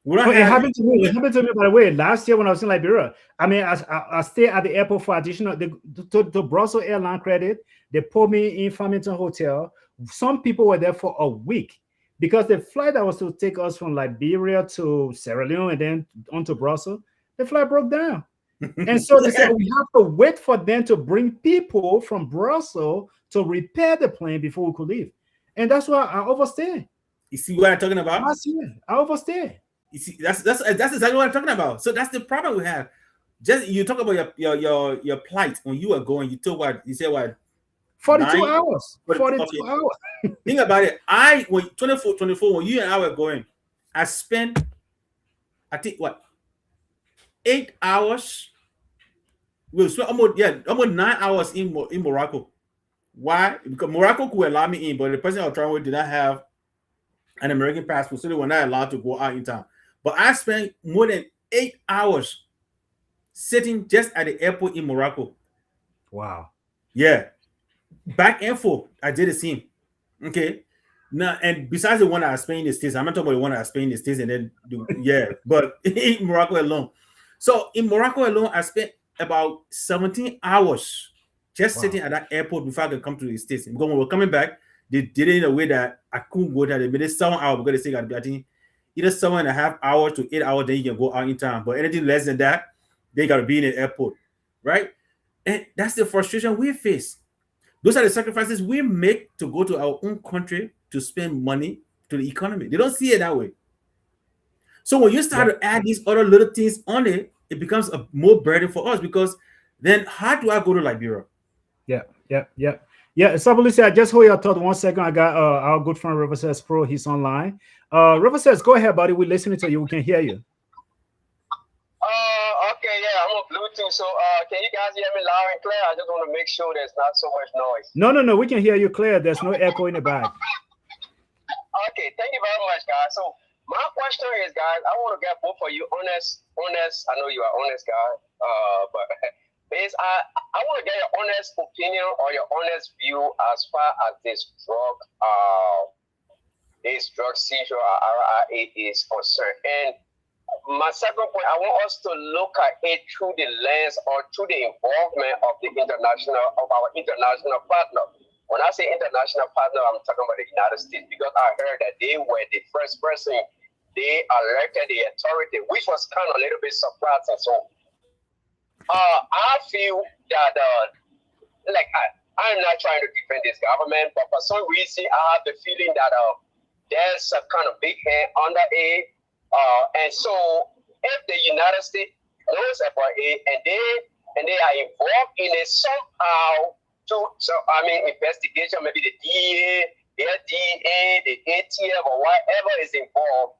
We don't Well, it have. happened to me. It happened to me, by the way, last year when I was in Liberia. I mean, I stayed at the airport for additional to Brussels airline credit. They put me in Farmington Hotel. Some people were there for a week because the flight that was to take us from Liberia to Sierra Leone and then on to Brussels, the flight broke down. And so they said we have to wait for them to bring people from Brussels to repair the plane before we could leave. And that's why I overstayed. You see what I'm talking about? Last year, I overstayed. You see, that's exactly what I'm talking about. So that's the problem we have. Just you talk about your plight when you were going. You took what you said what 42 9? hours. 42 Okay. hours. Think about it. When 24 when you and I were going, I spent I think what 8 hours. We spent almost 9 hours in Morocco. Why? Because Morocco could allow me in, but the person I was traveling with did not have an American passport, so they were not allowed to go out in town. But I spent more than 8 hours sitting just at the airport in Morocco. Wow. Yeah. Back and forth. I did the same. Okay. Now, and besides the one I spent in the States, I'm not talking about the one I spent in the States and then but in Morocco alone. So in Morocco alone, I spent about 17 hours just sitting at that airport before I could come to the States. Because when we're coming back, they did it in a way that I couldn't go there. They made it 7 hours because they say I think either 7.5 hours to 8 hours, then you can go out in town. But anything less than that, they got to be in the airport, right? And that's the frustration we face. Those are the sacrifices we make to go to our own country to spend money to the economy. They don't see it that way. So when you start to add these other little things on it, it becomes a more burden for us, because then how do I go to Liberia? Yeah. Sabalucia, I just hold your thought 1 second. I got our good friend River Says Pro. He's online. River Says, go ahead, buddy. We're listening to you. We can hear you. Okay, yeah, I'm on Bluetooth. So can you guys hear me loud and clear? I just want to make sure there's not so much noise. No. We can hear you clear. There's no echo in the back. Okay, thank you very much, guys. So my question is, guys, I want to get both of you honest. I know you are honest, guys. But I want to get your honest opinion or your honest view as far as this drug seizure RIA is concerned. And my second point, I want us to look at it through the lens or through the involvement of our international partner. When I say international partner, I'm talking about the United States, because I heard that they were the first person they elected the authority, which was kind of a little bit surprising. So I feel that I'm not trying to defend this government, but for some reason I have the feeling that there's a kind of big hand under it. And so if the United States knows about it and they are involved in it somehow, investigation, maybe the DEA, the FDA, the ATF, or whatever is involved,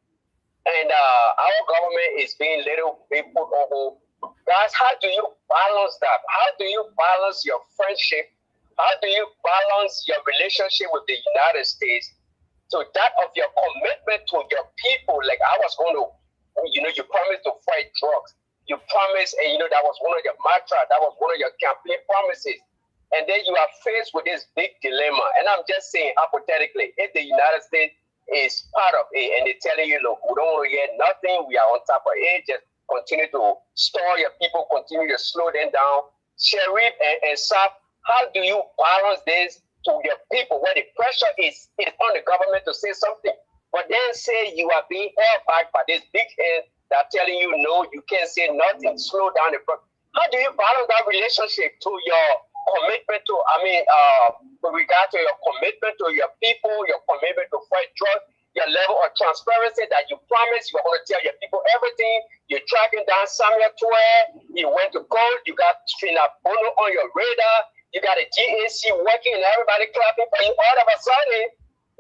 and our government is being little bit put on hold. Guys, how do you balance that? How do you balance your friendship? How do you balance your relationship with the United States to that of your commitment to your people? Like I was going to, you promised to fight drugs. You promised, and that was one of your mantra. That was one of your campaign promises. And then you are faced with this big dilemma. And I'm just saying, hypothetically, if the United States is part of it, and they're telling you, look, we don't want to hear nothing. We are on top of it. Just continue to store your people, continue to slow them down. Sheriff and Saf, how do you balance this to your people where the pressure is on the government to say something, but then say you are being held back by this big head that telling you no, you can't say nothing, slow down the process. How do you balance that relationship to your commitment to, with regard to your commitment to your people, your commitment to fight drugs, your level of transparency that you promised you're going to tell your people everything. You're tracking down Samuel Toure. You went to court. You got Trina Bono on your radar. You got a GAC working and everybody clapping for you. All of a sudden,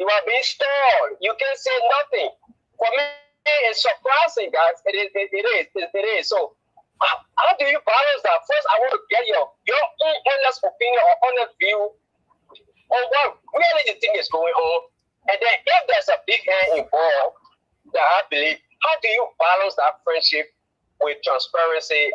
you are being stalled. You can't say nothing. For me, it's surprising, guys. It is. So, how do you balance that? First, I want to get your own honest opinion or honest view on what really the thing is going on. And then, if there's a big hand involved, that I believe, how do you balance that friendship with transparency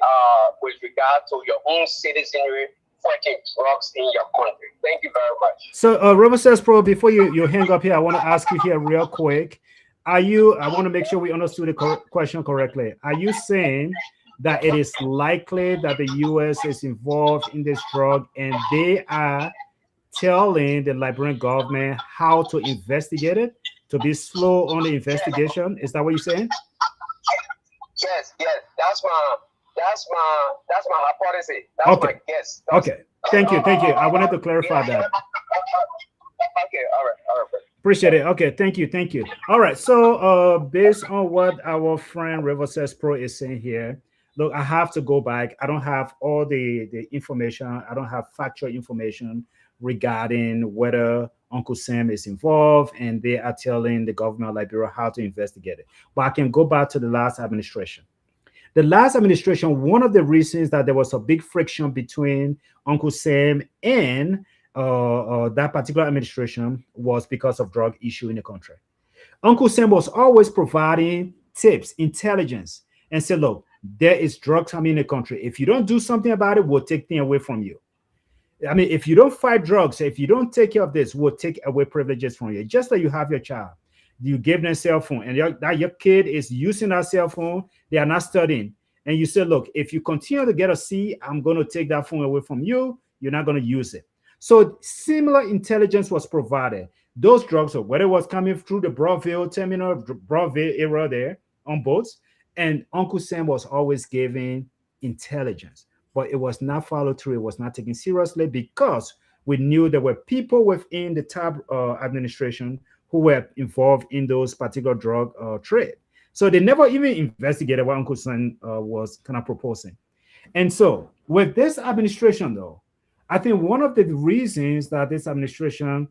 with regard to your own citizenry fighting drugs in your country? Thank you very much. So, River says, Pro, before you hang up here, I want to ask you here real quick. I want to make sure we understood the question correctly. Are you saying that it is likely that the U.S. is involved in this drug and they are telling the Liberian government how to investigate it, to be slow on the investigation? Is that what you're saying? Yes. That's my hypothesis. That's my guess. Okay. Thank you. I wanted to clarify that. Okay. All right. Appreciate it. Okay. Thank you. All right. So, based on what our friend River Says Pro is saying here, look, I have to go back. I don't have all the information. I don't have factual information regarding whether Uncle Sam is involved and they are telling the government of Liberia how to investigate it. But I can go back to the last administration. The last administration, one of the reasons that there was a big friction between Uncle Sam and that particular administration was because of drug issue in the country. Uncle Sam was always providing tips, intelligence, and said, look, there is drugs coming in the country. If you don't do something about it, we'll take things away from you. I mean, if you don't fight drugs, if you don't take care of this, we'll take away privileges from you. Just like you have your child. You give them a cell phone and your kid is using that cell phone. They are not studying. And you say, look, if you continue to get a C, I'm going to take that phone away from you. You're not going to use it. So similar intelligence was provided. Those drugs, or whether it was coming through the Broadville terminal, Broadville area there on boats, and Uncle Sam was always giving intelligence. But it was not followed through. It was not taken seriously because we knew there were people within the TAB administration who were involved in those particular drug trade. So they never even investigated what Uncle Sam was kind of proposing. And so with this administration, though, I think one of the reasons that this administration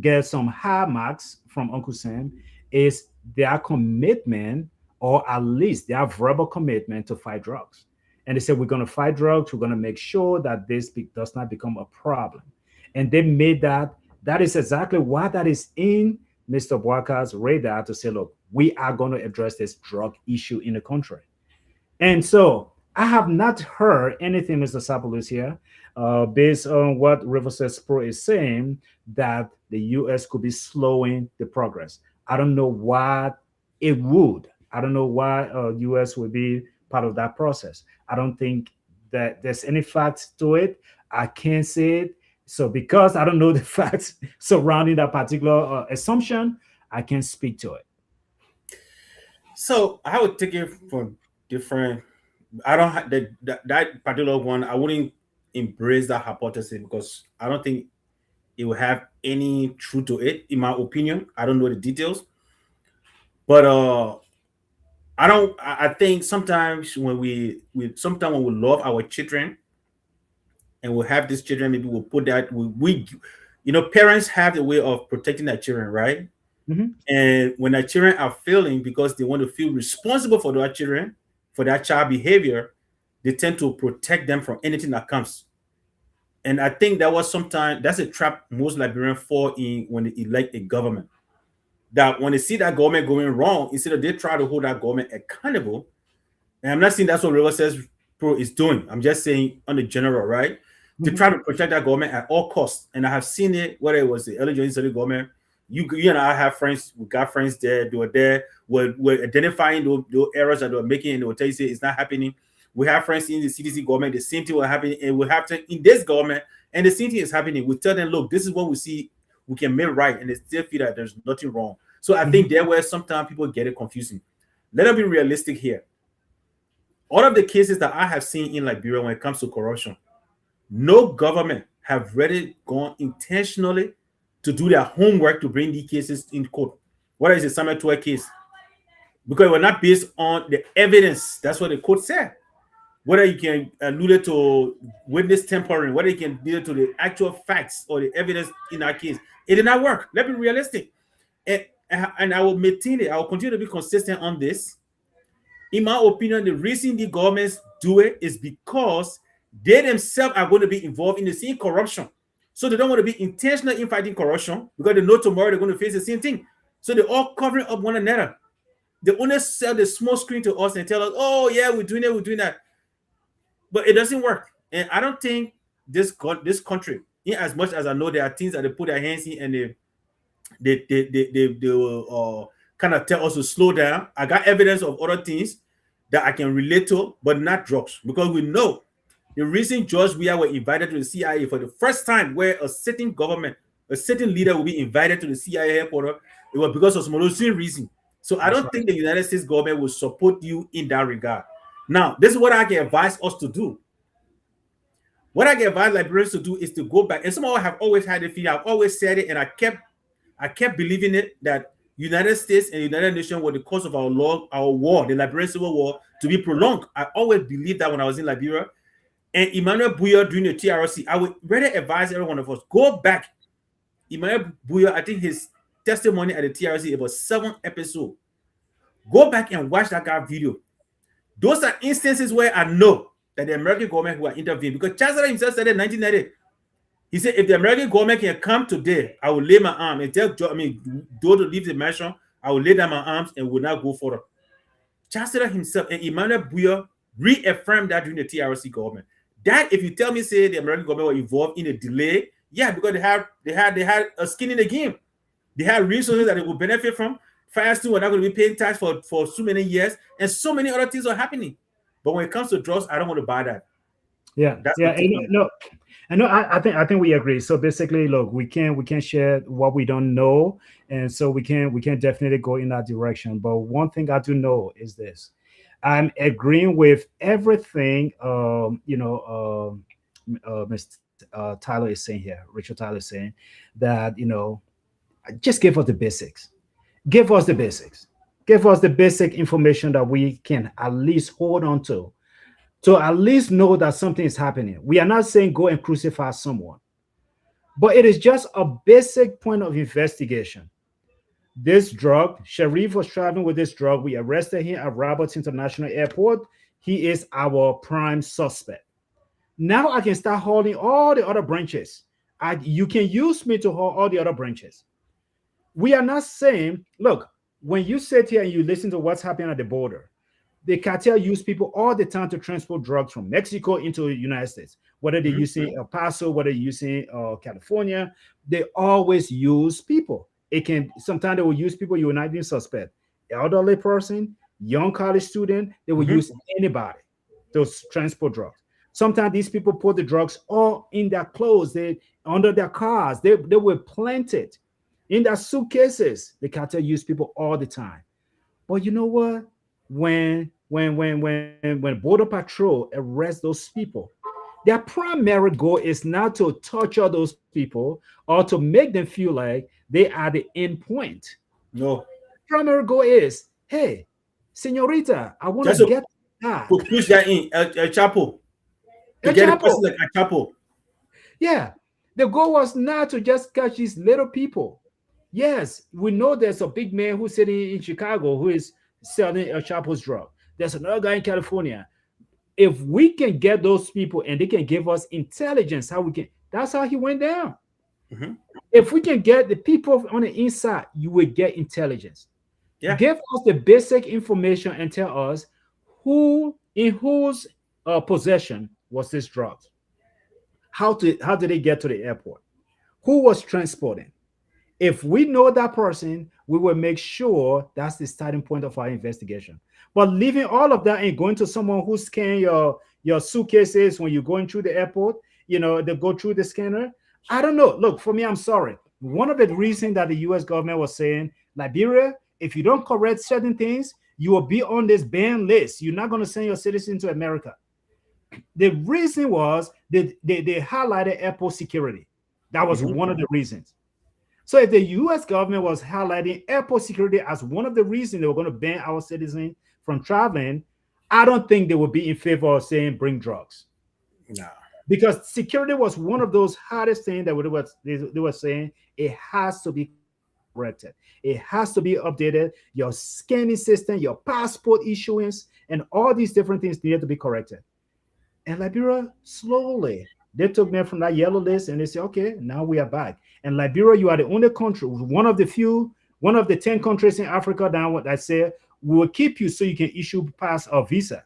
gets some high marks from Uncle Sam is their commitment, or at least their verbal commitment to fight drugs. And they said, we're going to fight drugs. We're going to make sure that this does not become a problem. And they made that is exactly why that is in Mr. Boaka's radar to say, look, we are going to address this drug issue in the country. And so I have not heard anything, Mr. Sapolus here, based on what River Says Pro is saying, that the U.S. could be slowing the progress. I don't know why it would. I don't know why U.S. would be part of that process. I don't think that there's any facts to it. I can't say it. So because I don't know the facts surrounding that particular assumption, I can't speak to it. So I would take it from different. I don't have that particular one. I wouldn't embrace that hypothesis because I don't think it will have any truth to it. In my opinion, I don't know the details, but I think sometimes when we love our children and we have these children, maybe we'll put that we parents have the way of protecting their children, right? Mm-hmm. And when their children are failing because they want to feel responsible for their children, for their child behavior, they tend to protect them from anything that comes. And I think that's a trap most Liberians fall in when they elect a government. That when they see that government going wrong, instead of they try to hold that government accountable. And I'm not saying that's what River Says Pro is doing. I'm just saying on the general, right? Mm-hmm. To try to protect that government at all costs. And I have seen it, whether it was the early Johnson government You and I have friends. We got friends there. They were there. We're identifying those errors that they were making, and they will tell you say it's not happening. We have friends in the CDC government. The same thing will happen, and we have to in this government, and the same thing is happening. We tell them, look, this is what we see. We can make right, and they still feel that there's nothing wrong. So I think there where sometimes people get it confusing. Let us be realistic here. All of the cases that I have seen in Liberia when it comes to corruption, no government have really gone intentionally to do their homework to bring these cases in court. What is the Samuel 12 case? Because we're not based on the evidence. That's what the court said. Whether you can allude it to witness tampering, whether you can allude it to the actual facts or the evidence in that case, it did not work. Let's be realistic. And I will maintain it. I will continue to be consistent on this. In my opinion, the reason the governments do it is because they themselves are going to be involved in the same corruption. So they don't want to be intentional in fighting corruption because they know tomorrow they're going to face the same thing. So they're all covering up one another. They only sell the small screen to us and tell us, oh, yeah, we're doing it, we're doing that. But it doesn't work. And I don't think this country, in as much as I know there are things that they put their hands in and they will kind of tell us to slow down. I got evidence of other things that I can relate to, but not drugs. Because we know the reason George Weah were invited to the CIA for the first time, where a sitting government, a sitting leader will be invited to the CIA headquarters, it was because of some of those same reasons. So I don't think the United States government will support you in that regard. Now, this is what I can advise us to do. What I can advise Liberians to do is to go back. And some of us have always had the feeling, I've always said it, and I kept believing it, that United States and United Nations were the cause of our war, the Liberian Civil War, to be prolonged. I always believed that when I was in Liberia. And Emmanuel Buya during the TRC, I would rather advise every one of us, go back. Emmanuel Buya, I think his testimony at the TRC, it was 7 episodes. Go back and watch that guy video. Those are instances where I know that the American government who are intervening, because Chancellor himself said in 1990, he said, if the American government can come today, I will lay my arm and tell Joe to leave the mansion, I will lay down my arms and will not go further. Chancellor himself and Emmanuel Buya reaffirmed that during the TRC government. That, if you tell me, say the American government were involved in a delay, yeah, because they had a skin in the game. They had resources that they would benefit from. Fast were not going to be paying tax for so many years, and so many other things are happening. But when it comes to drugs, I don't want to buy that. Yeah, that's I think we agree. So basically, look, we can't share what we don't know, and so we can definitely go in that direction. But one thing I do know is this: I'm agreeing with everything. Mr. Tyler is saying here. Richard Tyler is saying that just give us the basics. Give us the basics. Give us the basic information that we can at least hold on to at least know that something is happening. We are not saying go and crucify someone, but it is just a basic point of investigation. This drug, Sharif was traveling with this drug. We arrested him at Roberts International Airport. He is our prime suspect. Now I can start holding all the other branches. You can use me to hold all the other branches. We are not saying, look, when you sit here and you listen to what's happening at the border, the cartel use people all the time to transport drugs from Mexico into the United States. Whether they're using El Paso, whether they're using California, they always use people. Sometimes they will use people you will not even suspect. Elderly person, young college student, they will use anybody to transport drugs. Sometimes these people put the drugs all in their clothes, under their cars, they were planted in their suitcases. The cartel use people all the time. But you know what? When Border Patrol arrests those people, their primary goal is not to torture those people or to make them feel like they are the end point. No. Primary goal is, hey, señorita, I want to get that. To push that in El Chapo. To get a person like El Chapo. Yeah. The goal was not to just catch these little people. Yes, we know there's a big man who's sitting in Chicago who is selling El Chapo's drug. There's another guy in California. If we can get those people and they can give us intelligence, that's how he went down. If we can get the people on the inside, you will get intelligence. Yeah. Give us the basic information and tell us in whose possession was this drug. How did they get to the airport? Who was transporting? If we know that person, we will make sure that's the starting point of our investigation. But leaving all of that and going to someone who scan your suitcases when you're going through the airport, they go through the scanner. I don't know. Look, for me, I'm sorry. One of the reasons that the US government was saying, Liberia, if you don't correct certain things, you will be on this banned list. You're not going to send your citizens to America. The reason was they highlighted airport security. That was one of the reasons. So if the US government was highlighting airport security as one of the reasons they were going to ban our citizens from traveling, I don't think they would be in favor of saying bring drugs. No. Because security was one of those hardest things that they were saying it has to be corrected. It has to be updated. Your scanning system, your passport issuance, and all these different things needed to be corrected. And Liberia, slowly, they took them from that yellow list and they said, okay, now we are back. And Liberia, you are the only country, one of the 10 countries in Africa now that say, we will keep you so you can issue pass or visa.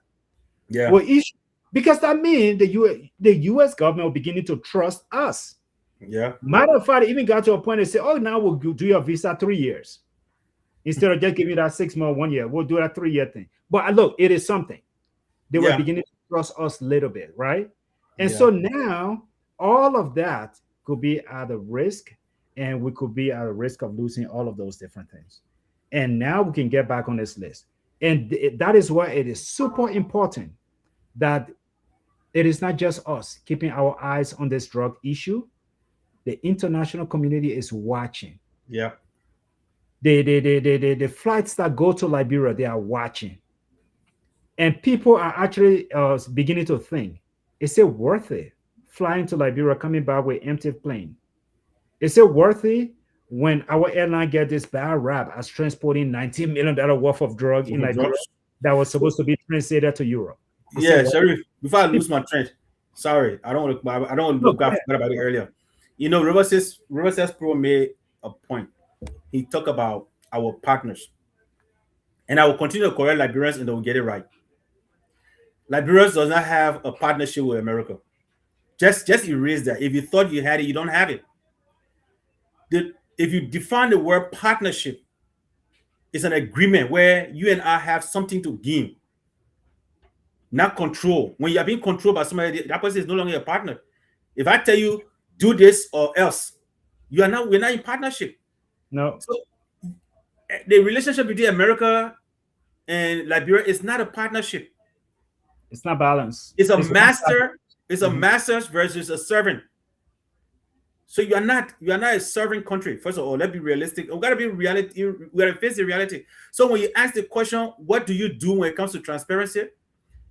Yeah. We'll issue, because that means the US government will beginning to trust us. Yeah. Matter of fact, it even got to a point they say, oh, now we'll do your visa 3 years. Instead of just giving you that 6 month, 1 year, we'll do that 3 year thing. But look, it is something. They were beginning to trust us a little bit, right? And so now all of that could be at a risk, and we could be at a risk of losing all of those different things. And now we can get back on this list. And that is why it is super important that it is not just us keeping our eyes on this drug issue. The international community is watching. Yeah. The flights that go to Liberia, they are watching. And people are actually beginning to think, is it worth it flying to Liberia, coming back with empty plane? Is it worth it when our airline get this bad rap as transporting $19 million worth of drug in Liberia that was supposed to be translated to Europe? Sorry, before I lose my trend, sorry, I don't want to look back about it earlier. River says Pro made a point. He talked about our partners, and I will continue to correct Liberians, and they will get it right. Liberia does not have a partnership with America. Just erase that. If you thought you had it, you don't have it. If you define the word partnership, it's an agreement where you and I have something to gain, not control. When you are being controlled by somebody, that person is no longer a partner. If I tell you do this or else, we're not in partnership. No. So the relationship between America and Liberia is not a partnership. It's not balanced. It's a master. It's a master versus a servant. So you are not a serving country. First of all, let's be realistic. We gotta be reality. We gotta face the reality. So when you ask the question, what do you do when it comes to transparency?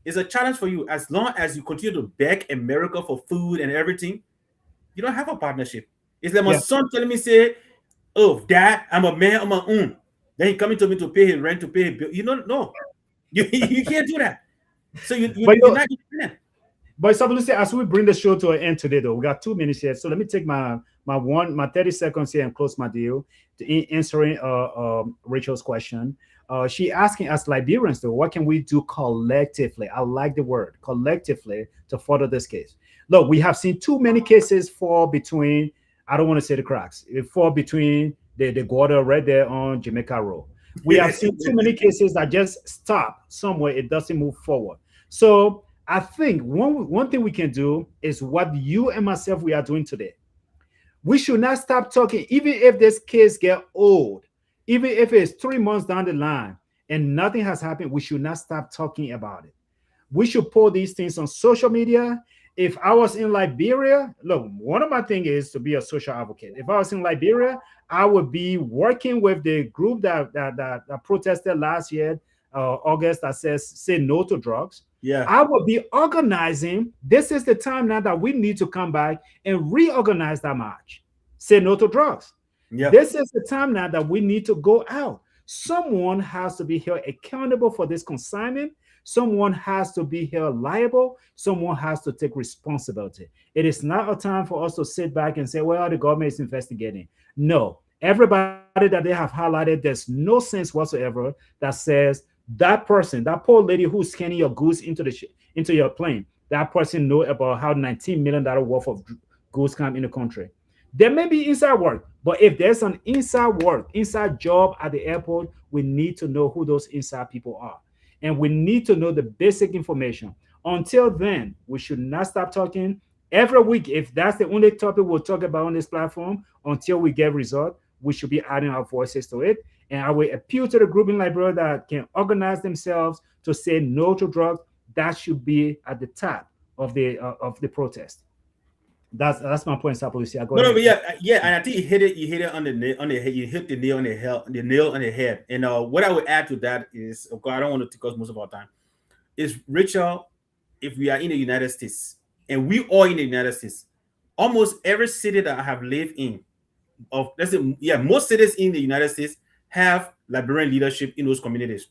It's a challenge for you. As long as you continue to beg America for food and everything, you don't have a partnership. It's like my son telling me, say, oh, Dad, I'm a man on my own. Then he coming to me to pay his rent, to pay his bill. You don't know. You can't do that. So you're not independent. But Sabalusi, as we bring the show to an end today, though, we got 2 minutes here. So let me take my 30 seconds here and close my deal to answering Rachel's question. She asking us Liberians, though, what can we do collectively? I like the word collectively to further this case. Look, we have seen too many cases fall between, I don't want to say the cracks, it fall between the guarder right there on Jamaica Road. We have seen too many cases that just stop somewhere, it doesn't move forward. So I think one thing we can do is what you and myself we are doing today. We should not stop talking, even if this case get old, even if it's 3 months down the line and nothing has happened. We should not stop talking about it. We should pull these things on social media. If I was in Liberia, look, one of my things is to be a social advocate. If I was in Liberia, I would be working with the group that protested last year, August, that says say no to drugs. Yeah, I would be organizing. This is the time now that we need to come back and reorganize that march. Say no to drugs. Yeah. This is the time now that we need to go out. Someone has to be held accountable for this consignment. Someone has to be held liable. Someone has to take responsibility. It is not a time for us to sit back and say, well, the government is investigating. No, everybody that they have highlighted, there's no sense whatsoever that says that person, that poor lady who's scanning your goods into your plane, that person know about how $19 million worth of goods come in the country. There may be inside work, But if there's an inside work, inside job at the airport, we need to know who those inside people are. And we need to know the basic information. Until then, we should not stop talking. Every week, if that's the only topic we'll talk about on this platform until we get result, we should be adding our voices to it. And I will appeal to the group in Liberia that can organize themselves to say no to drugs. That should be at the top of the protest. That's my point, Sapolisi. I go No, no, ahead. but yeah, and I think you hit it on the nail on the head. You hit the nail on the nail on the head. And what I would add to that is, of course, I don't want to take us most of our time. Is Rachel, if we are in the United States, and we are in the United States, almost every city that I have lived in, of let's say, yeah, most cities in the United States have Liberian leadership in those communities.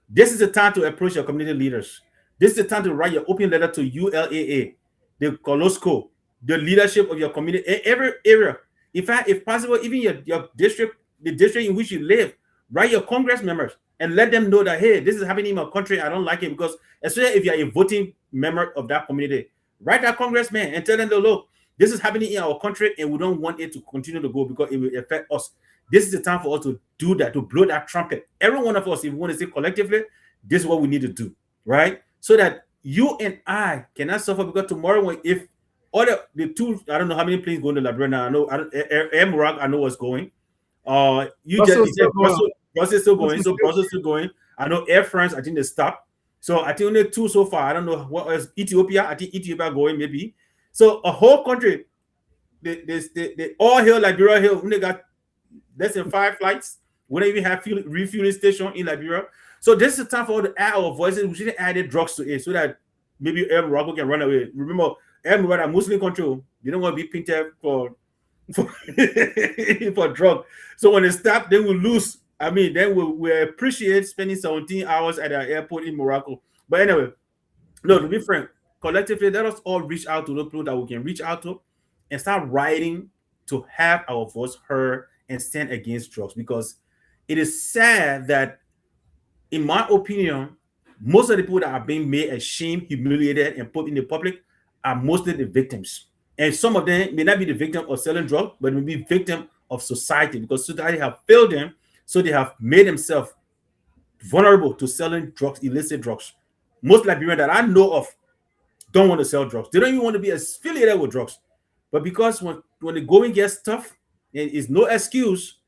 This is the time to approach your community leaders. This is the time to write your open letter to ULAA, the Colosco, the leadership of your community, every area. In fact, if possible, even your district, the district in which you live, write your Congress members and let them know that, hey, this is happening in my country. I don't like it. Because especially if you're a voting member of that community, write that congressman and tell them, look, this is happening in our country and we don't want it to continue to go because it will affect us. This is the time for us to do that, to blow that trumpet. Every one of us, if we want to say collectively, this is what we need to do, right? So that you and I cannot suffer, because tomorrow, if all the two, I don't know how many planes going to Liberia now. I know Air Morocco, I know what's going. You just said Brussels is still going, so Brussels still going. I know Air France, I think they stopped. So I think only two so far. I don't know what else. Ethiopia, I think Ethiopia going maybe. So a whole country, they all hill Liberia hill. When they got less than 5 flights, we don't even have refueling station in Liberia. So this is the time for all to add our voices. We shouldn't add the drugs to it so that maybe Air Morocco can run away. Remember, Air Morocco, Muslim country, they don't want to be painted for for drug. So when they stop, then we lose. I mean, then we appreciate spending 17 hours at the airport in Morocco. But anyway, no, to be frank, collectively, let us all reach out to the people that we can reach out to and start writing to have our voice heard and stand against drugs. Because it is sad that, in my opinion, most of the people that are being made ashamed, humiliated, and put in the public are mostly the victims. And some of them may not be the victim of selling drugs, but may be victim of society, because society have failed them, so they have made themselves vulnerable to selling drugs, illicit drugs. Most Liberians that I know of don't want to sell drugs. They don't even want to be affiliated with drugs. But because when the going gets tough, there is no excuse,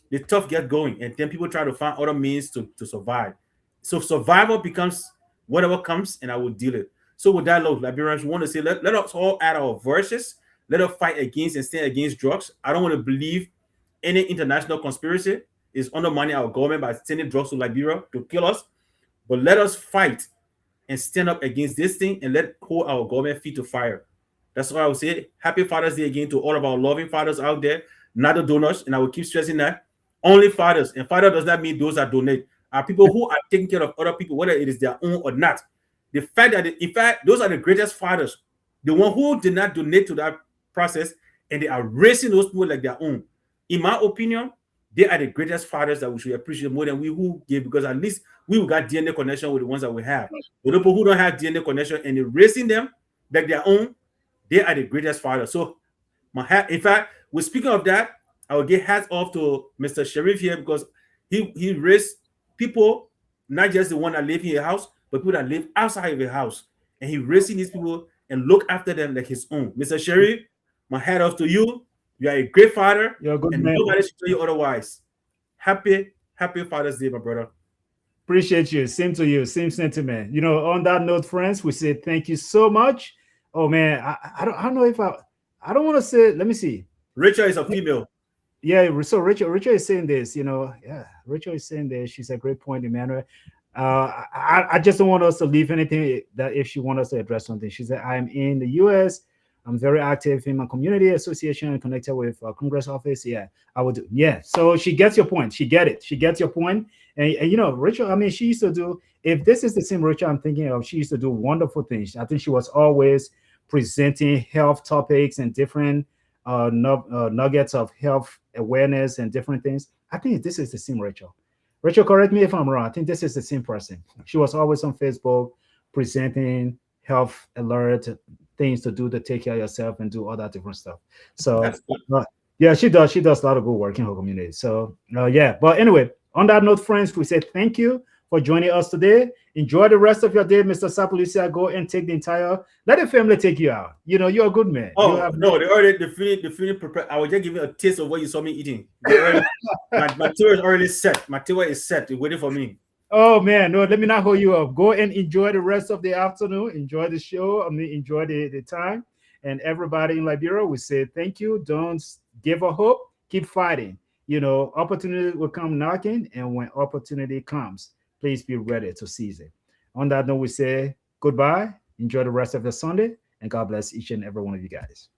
the tough get going, and then people try to find other means to survive. So survival becomes whatever comes, and I will deal it. So with that, Lord, Liberians, we want to say, let us all add our voices. Let us fight against and stand against drugs. I don't want to believe any international conspiracy is undermining our government by sending drugs to Liberia to kill us. But let us fight and stand up against this thing and let hold our government feet to fire. That's what I would say. Happy Father's Day again to all of our loving fathers out there, not the donors, and I will keep stressing that. Only fathers, and father does not mean those that donate, are people who are taking care of other people, whether it is their own or not. The fact that, in fact, those are the greatest fathers, the one who did not donate to that process, and they are raising those people like their own. In my opinion, they are the greatest fathers that we should appreciate more than we who give, because at least we got DNA connection with the ones that we have. The people who don't have DNA connection and they're raising them like their own, they are the greatest fathers. So, my hat. In fact, we're speaking of that, I will give hats off to Mr. Sheriff here, because he raised people, not just the one that live in a house, but people that live outside of a house. And he raising these people and look after them like his own. Mr. Sheriff, my hat off to you. You are a great father. You're a good and man. Nobody should tell you otherwise. Happy Father's Day, my brother. Appreciate you. Same to you. Same sentiment. You know, on that note, friends, we say thank you so much. Oh man, I don't know if I don't want to say. Let me see. Rachel is a female. Yeah, so Rachel is saying this. You know, yeah, Rachel is saying this. She's a great point, Emmanuel. I just don't want us to leave anything that if she wants us to address something. She said, I'm in the US. I'm very active in my community association and connected with Congress office. Yeah, I would do. Yeah. So she gets your point. She get it. She gets your point. And you know, Rachel, I mean, she used to do, if this is the same Rachel I'm thinking of, she used to do wonderful things. I think she was always presenting health topics and different nuggets of health awareness and different things. I think this is the same Rachel. Rachel, correct me if I'm wrong. I think this is the same person. She was always on Facebook presenting health alert things to do to take care of yourself and do all that different stuff. So Yeah, she does. She does a lot of good work in her community. So, yeah. But anyway, on that note, friends, we say thank you for joining us today. Enjoy the rest of your day, Mr. Sapolicia. Go and take the entire. Let the family take you out. You know, you're a good man. You Oh have no, the feeling prepared. I was just giving a taste of what you saw me eating. My table is already set. My table is set, it's waiting for me. Oh man, no, let me not hold you up. Go and enjoy the rest of the afternoon. Enjoy the show. I mean, enjoy the time. And everybody in Liberia, we say thank you. Don't give up hope. Keep fighting. You know, opportunity will come knocking, and when opportunity comes, please be ready to seize it. On that note, we say goodbye. Enjoy the rest of the Sunday, and God bless each and every one of you guys.